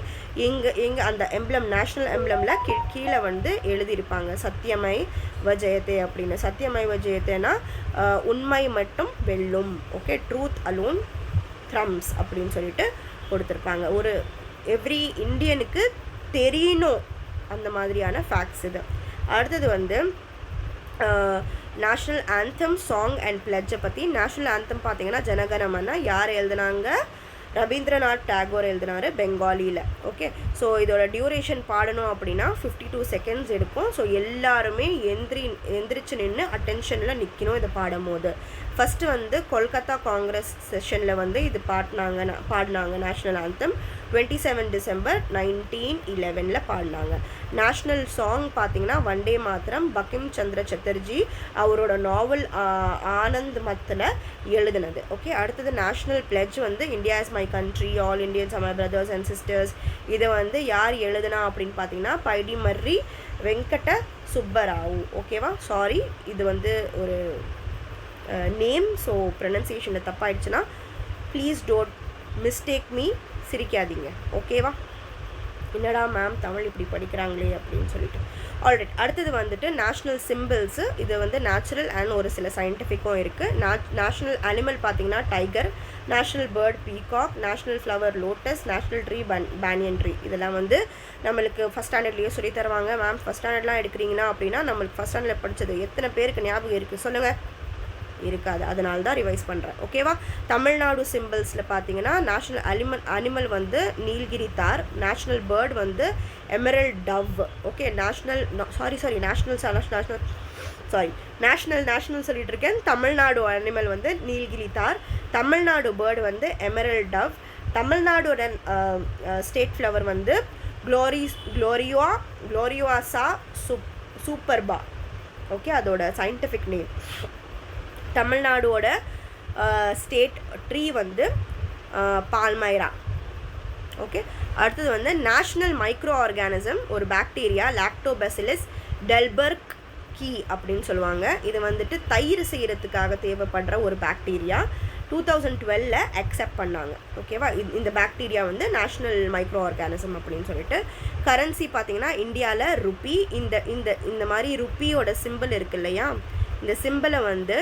எங்கள் அந்த எம்ப்ளம் நேஷ்னல் எம்ப்ளமில் கீழே வந்து எழுதியிருப்பாங்க சத்தியமேவ ஜெயத்தே அப்படின்னு. சத்தியமேவ ஜெயத்தேனா உண்மை மட்டும் வெல்லும். ஓகே, ட்ரூத் அலோன் த்ரம்ஸ் அப்படின்னு சொல்லிட்டு கொடுத்துருப்பாங்க. ஒரு எவ்ரி இண்டியனுக்கு தெரியணும் அந்த மாதிரியான ஃபேக்ட்ஸ் இது. அடுத்தது வந்து நேஷ்னல் ஆந்தம் சாங் அண்ட் பிளட்ஜை பற்றி. நேஷ்னல் ஆந்தம் பார்த்தீங்கன்னா ஜனகணமனா யார் எழுதுனாங்க? ரவீந்திரநாத் டாகோர் எழுதினார் பெங்காலியில். ஓகே, ஸோ இதோட டியூரேஷன் பாடணும் அப்படின்னா 52 செகண்ட்ஸ் எடுக்கும். ஸோ எல்லாருமே எந்திரிச்சு நின்று அட்டென்ஷனில் நிற்கணும் இதை பாடும்போது. ஃபஸ்ட்டு வந்து கொல்கத்தா காங்கிரஸ் செஷனில் வந்து இது பாடினாங்க நேஷ்னல் ஆந்தம் 27 டிசம்பர் 1911 பாடினாங்க. நேஷ்னல் சாங் பார்த்தீங்கன்னா வண்டே மாத்திரம் பங்கிம் சந்திர சட்டர்ஜி அவரோட நாவல் ஆனந்த் மத்தில் எழுதினது. ஓகே, அடுத்தது நேஷ்னல் பிளட்ஜ் வந்து India is my country, all Indians are my brothers and sisters. இதை வந்து யார் எழுதுனா அப்படின்னு பார்த்தீங்கன்னா பைடிமர்ரி வெங்கட சுப்பராவ். ஓகேவா, சாரி இது வந்து ஒரு நேம், ஸோ ப்ரொனன்சியேஷனில் தப்பாயிடுச்சுன்னா ப்ளீஸ் டோன்ட் மிஸ்டேக் மீ, சிரிக்காதீங்க. ஓகேவா, என்னடா மேம் தமிழ் இப்படி படிக்கிறாங்களே அப்படின்னு சொல்லிட்டு. ஆல்ரைட், அடுத்தது வந்துட்டு நேஷ்னல் சிம்பிள்ஸு. இது வந்து நேச்சுரல் அண்ட் ஒரு சில சயின்டிஃபிக்கும் இருக்குது. நேஷ்னல் அனிமல் பார்த்தீங்கன்னா tiger, national bird peacock, national flower lotus, national tree banyan tree. இதெல்லாம் வந்து நம்மளுக்கு ஃபஸ்ட் ஸ்டாண்டர்ட்லேயே சொல்லி தருவாங்க. மேம் ஃபஸ்ட் ஸ்டாண்டர்ட்லாம் எடுக்கிறீங்கன்னா அப்படின்னா நம்மளுக்கு ஃபஸ்ட் ஸ்டாண்டர்டில் படித்தது எத்தனை பேருக்கு ஞாபகம் இருக்குது சொல்லுங்கள்? இருக்காது, அதனால தான் ரிவைஸ் பண்ணுறேன். ஓகேவா, தமிழ்நாடு சிம்பிள்ஸில் பார்த்தீங்கன்னா நேஷ்னல் அனிமல் வந்து நீல்கிரி தார், நேஷ்னல் பேர்ட் வந்து எமரல்ட் டவ். ஓகே, நேஷ்னல் சொல்லிட்டு இருக்கேன். தமிழ்நாடு அனிமல் வந்து நீல்கிரி தார், தமிழ்நாடு பேர்டு வந்து எமரல்ட் டவ், தமிழ்நாடோட ஸ்டேட் ஃப்ளவர் வந்து குளோரியோசா சூப்பர்பா. ஓகே, அதோட சயின்டிஃபிக் நேம். தமிழ்நாடோட ஸ்டேட் ட்ரீ வந்து பால்மைரா. ஓகே, அடுத்தது வந்து நேஷ்னல் மைக்ரோ ஆர்கானிசம் ஒரு பாக்டீரியா லாக்டோபெசிலஸ் டெல்பர்க் கீ அப்படின்னு சொல்லுவாங்க. இது வந்துட்டு தயிர் செய்கிறதுக்காக தேவைப்படுற ஒரு பாக்டீரியா. 2012 அக்செப்ட் பண்ணாங்க. ஓகேவா, இந்த பாக்டீரியா வந்து நேஷ்னல் மைக்ரோ ஆர்கானிசம் அப்படின்னு சொல்லிட்டு. கரன்சி பார்த்தீங்கன்னா இந்தியாவில் ருப்பி. இந்த மாதிரி ருப்பியோட சிம்பிள் இருக்கு இல்லையா, இந்த சிம்பிளை வந்து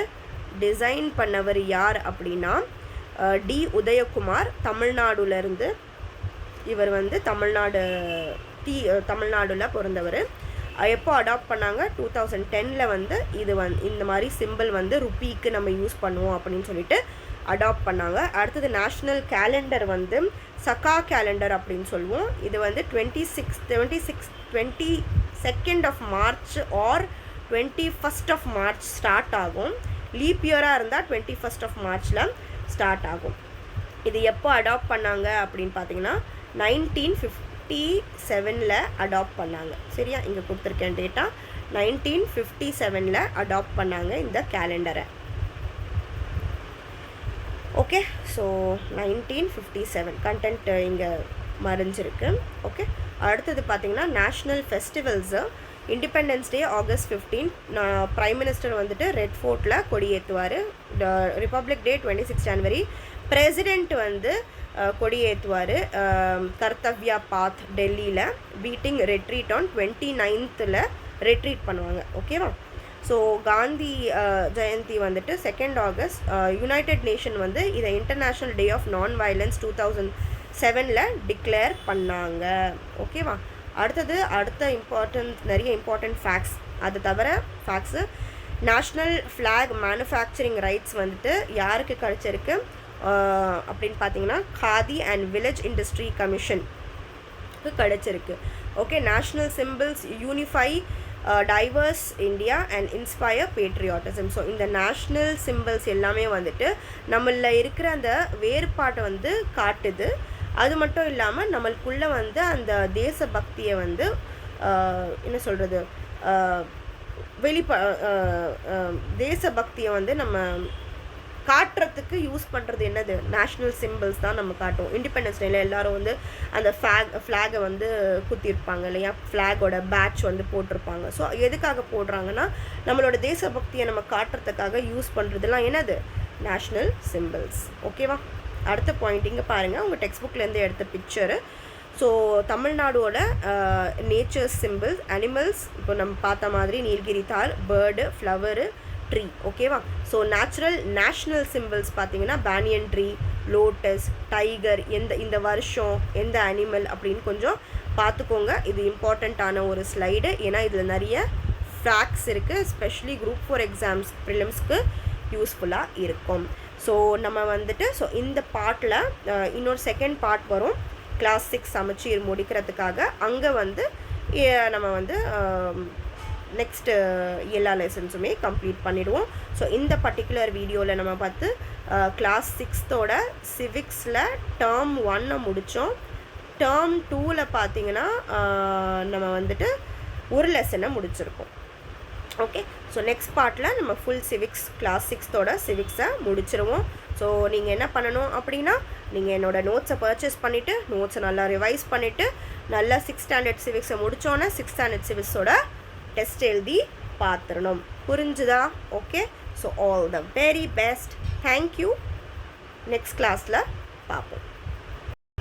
டிசைன் பண்ணவர் யார் அப்படின்னா டி உதயகுமார், தமிழ்நாடுலேருந்து. இவர் வந்து தமிழ்நாடுல பிறந்தவர். எப்போ அடாப்ட் பண்ணாங்க? 2010 வந்து இந்த மாதிரி சிம்பிள் வந்து ருப்பிக்கு நம்ம யூஸ் பண்ணுவோம் அப்படின்னு சொல்லிட்டு அடாப்ட் பண்ணாங்க. அடுத்தது நேஷ்னல் கேலண்டர் வந்து சகா கேலண்டர் அப்படின்னு சொல்லுவோம். இது வந்து 22nd of March or 21st of March start ஆகும். லீப் இயராக இருந்தால் 21st ஆஃப் மார்ச்சில் ஸ்டார்ட் ஆகும். இது எப்போ அடாப்ட் பண்ணாங்க அப்படின்னு பார்த்தீங்கன்னா 1957 அடாப்ட் பண்ணாங்க. சரியா, இங்கே கொடுத்துருக்கேன் டேட்டா. 1957 அடாப்ட் பண்ணாங்க இந்த கேலண்டரை. ஓகே, ஸோ 1957 கண்டென்ட் இங்கே மறைஞ்சிருக்கு. ஓகே, அடுத்தது பார்த்தீங்கன்னா national festivals. Independence day August 15. Prime minister வந்துட்டு ரெட் ஃபோர்ட்டில் கொடியேற்றுவார். ரிப்பப்ளிக் டே 26 ஜனவரி. பிரசிடெண்ட் வந்து கொடியேற்றுவார் கர்த்தவ்யா பாத் டெல்லியில். Beating retreat on 29th retreat பண்ணுவாங்க. ஓகேவா, ஸோ காந்தி ஜெயந்தி வந்துட்டு 2 ஆகஸ்ட். யுனைடெட் நேஷன் வந்து இதை international day of non violence 2007 declare பண்ணாங்க. ஓகேவா, அடுத்த நிறைய இம்பார்ட்டண்ட் ஃபேக்ட்ஸ். அது தவிர ஃபேக்ட்ஸு நேஷ்னல் ஃப்ளாக் மேனுஃபேக்சரிங் ரைட்ஸ் வந்துட்டு யாருக்கு கிடச்சிருக்கு அப்படின்னு பார்த்தீங்கன்னா காதி அண்ட் வில்லேஜ் இண்டஸ்ட்ரி கமிஷனுக்கு கிடச்சிருக்கு. Okay, national symbols unify diverse India and inspire patriotism. So இந்த நேஷ்னல் சிம்பிள்ஸ் எல்லாமே வந்துட்டு நம்மளில் இருக்கிற அந்த வேறுபாட்டை வந்து காட்டுது. அது மட்டும் இல்லாமல் நம்மளுக்குள்ளே வந்து அந்த தேசபக்தியை வந்து என்ன சொல்கிறது தேசபக்தியை வந்து நம்ம காட்டுறதுக்கு யூஸ் பண்ணுறது என்னது, நேஷ்னல் சிம்பிள்ஸ் தான் நம்ம காட்டுவோம். இண்டிபெண்டன்ஸ் டேல எல்லோரும் வந்து அந்த ஃப்ளாகை வந்து குத்திருப்பாங்க இல்லையா, ஃப்ளாகோட பேட்ச் வந்து போட்டிருப்பாங்க. ஸோ எதுக்காக போடுறாங்கன்னா நம்மளோட தேசபக்தியை நம்ம காட்டுறதுக்காக யூஸ் பண்ணுறதுலாம் என்னது, நேஷ்னல் சிம்பிள்ஸ். ஓகேவா? அடுத்த பாயிண்ட் இங்கே பாருங்கள், உங்கள் டெக்ஸ்ட் புக்லேருந்து எடுத்த பிக்சரு. ஸோ தமிழ்நாடோட நேச்சர் சிம்பிள்ஸ், அனிமல்ஸ் இப்போ நம்ம பார்த்த மாதிரி Nilgiri tahr, bird, flower, tree. ஓகேவா? ஸோ நேஷ்னல் சிம்பிள்ஸ் பார்த்தீங்கன்னா பேனியன் ட்ரீ, லோட்டஸ், டைகர், இந்த வருஷம் எந்த அனிமல் அப்படின்னு கொஞ்சம் பார்த்துக்கோங்க. இது இம்பார்ட்டண்ட்டான ஒரு ஸ்லைடு, ஏன்னா இதில் நிறைய ஃபேக்ட்ஸ் இருக்குது. எஸ்பெஷலி குரூப் 4 எக்ஸாம்ஸ் ப்ரிலிம்ஸ்க்கு யூஸ்ஃபுல்லாக இருக்கும். ஸோ நம்ம வந்துட்டு இந்த பார்ட்டில் இன்னொரு செகண்ட் பார்ட் வரும், கிளாஸ் 6 சமச்சீர் முடிக்கிறதுக்காக. அங்கே வந்து நம்ம வந்து நெக்ஸ்ட்டு எல்லா லெசன்ஸுமே கம்ப்ளீட் பண்ணிடுவோம். ஸோ இந்த பர்டிகுலர் வீடியோவில் நம்ம பார்த்து கிளாஸ் 6த்தோட சிவிக்ஸில் டேர்ம் 1 முடித்தோம். டேர்ம் 2ல் பார்த்திங்கன்னா நம்ம வந்துட்டு ஒரு லெசனை முடிச்சிருக்கோம். ஓகே, ஸோ நெக்ஸ்ட் பார்ட்டில் நம்ம ஃபுல் சிவிக்ஸ் கிளாஸ் 6த்தோட சிவிக்ஸை முடிச்சிருவோம். ஸோ நீங்கள் என்ன பண்ணணும் அப்படின்னா, நீங்கள் என்னோடய நோட்ஸை பர்ச்சேஸ் பண்ணிவிட்டு நோட்ஸை நல்லா ரிவைஸ் பண்ணிவிட்டு நல்லா 6th ஸ்டாண்டர்ட் சிவிக்ஸை முடித்தோன்னே 6th ஸ்டாண்டர்ட் சிவிக்ஸோட டெஸ்ட் எழுதி பார்த்துடணும். புரிஞ்சுதா? Okay, so all the very best. Thank you. Next கிளாஸில் பார்ப்போம்.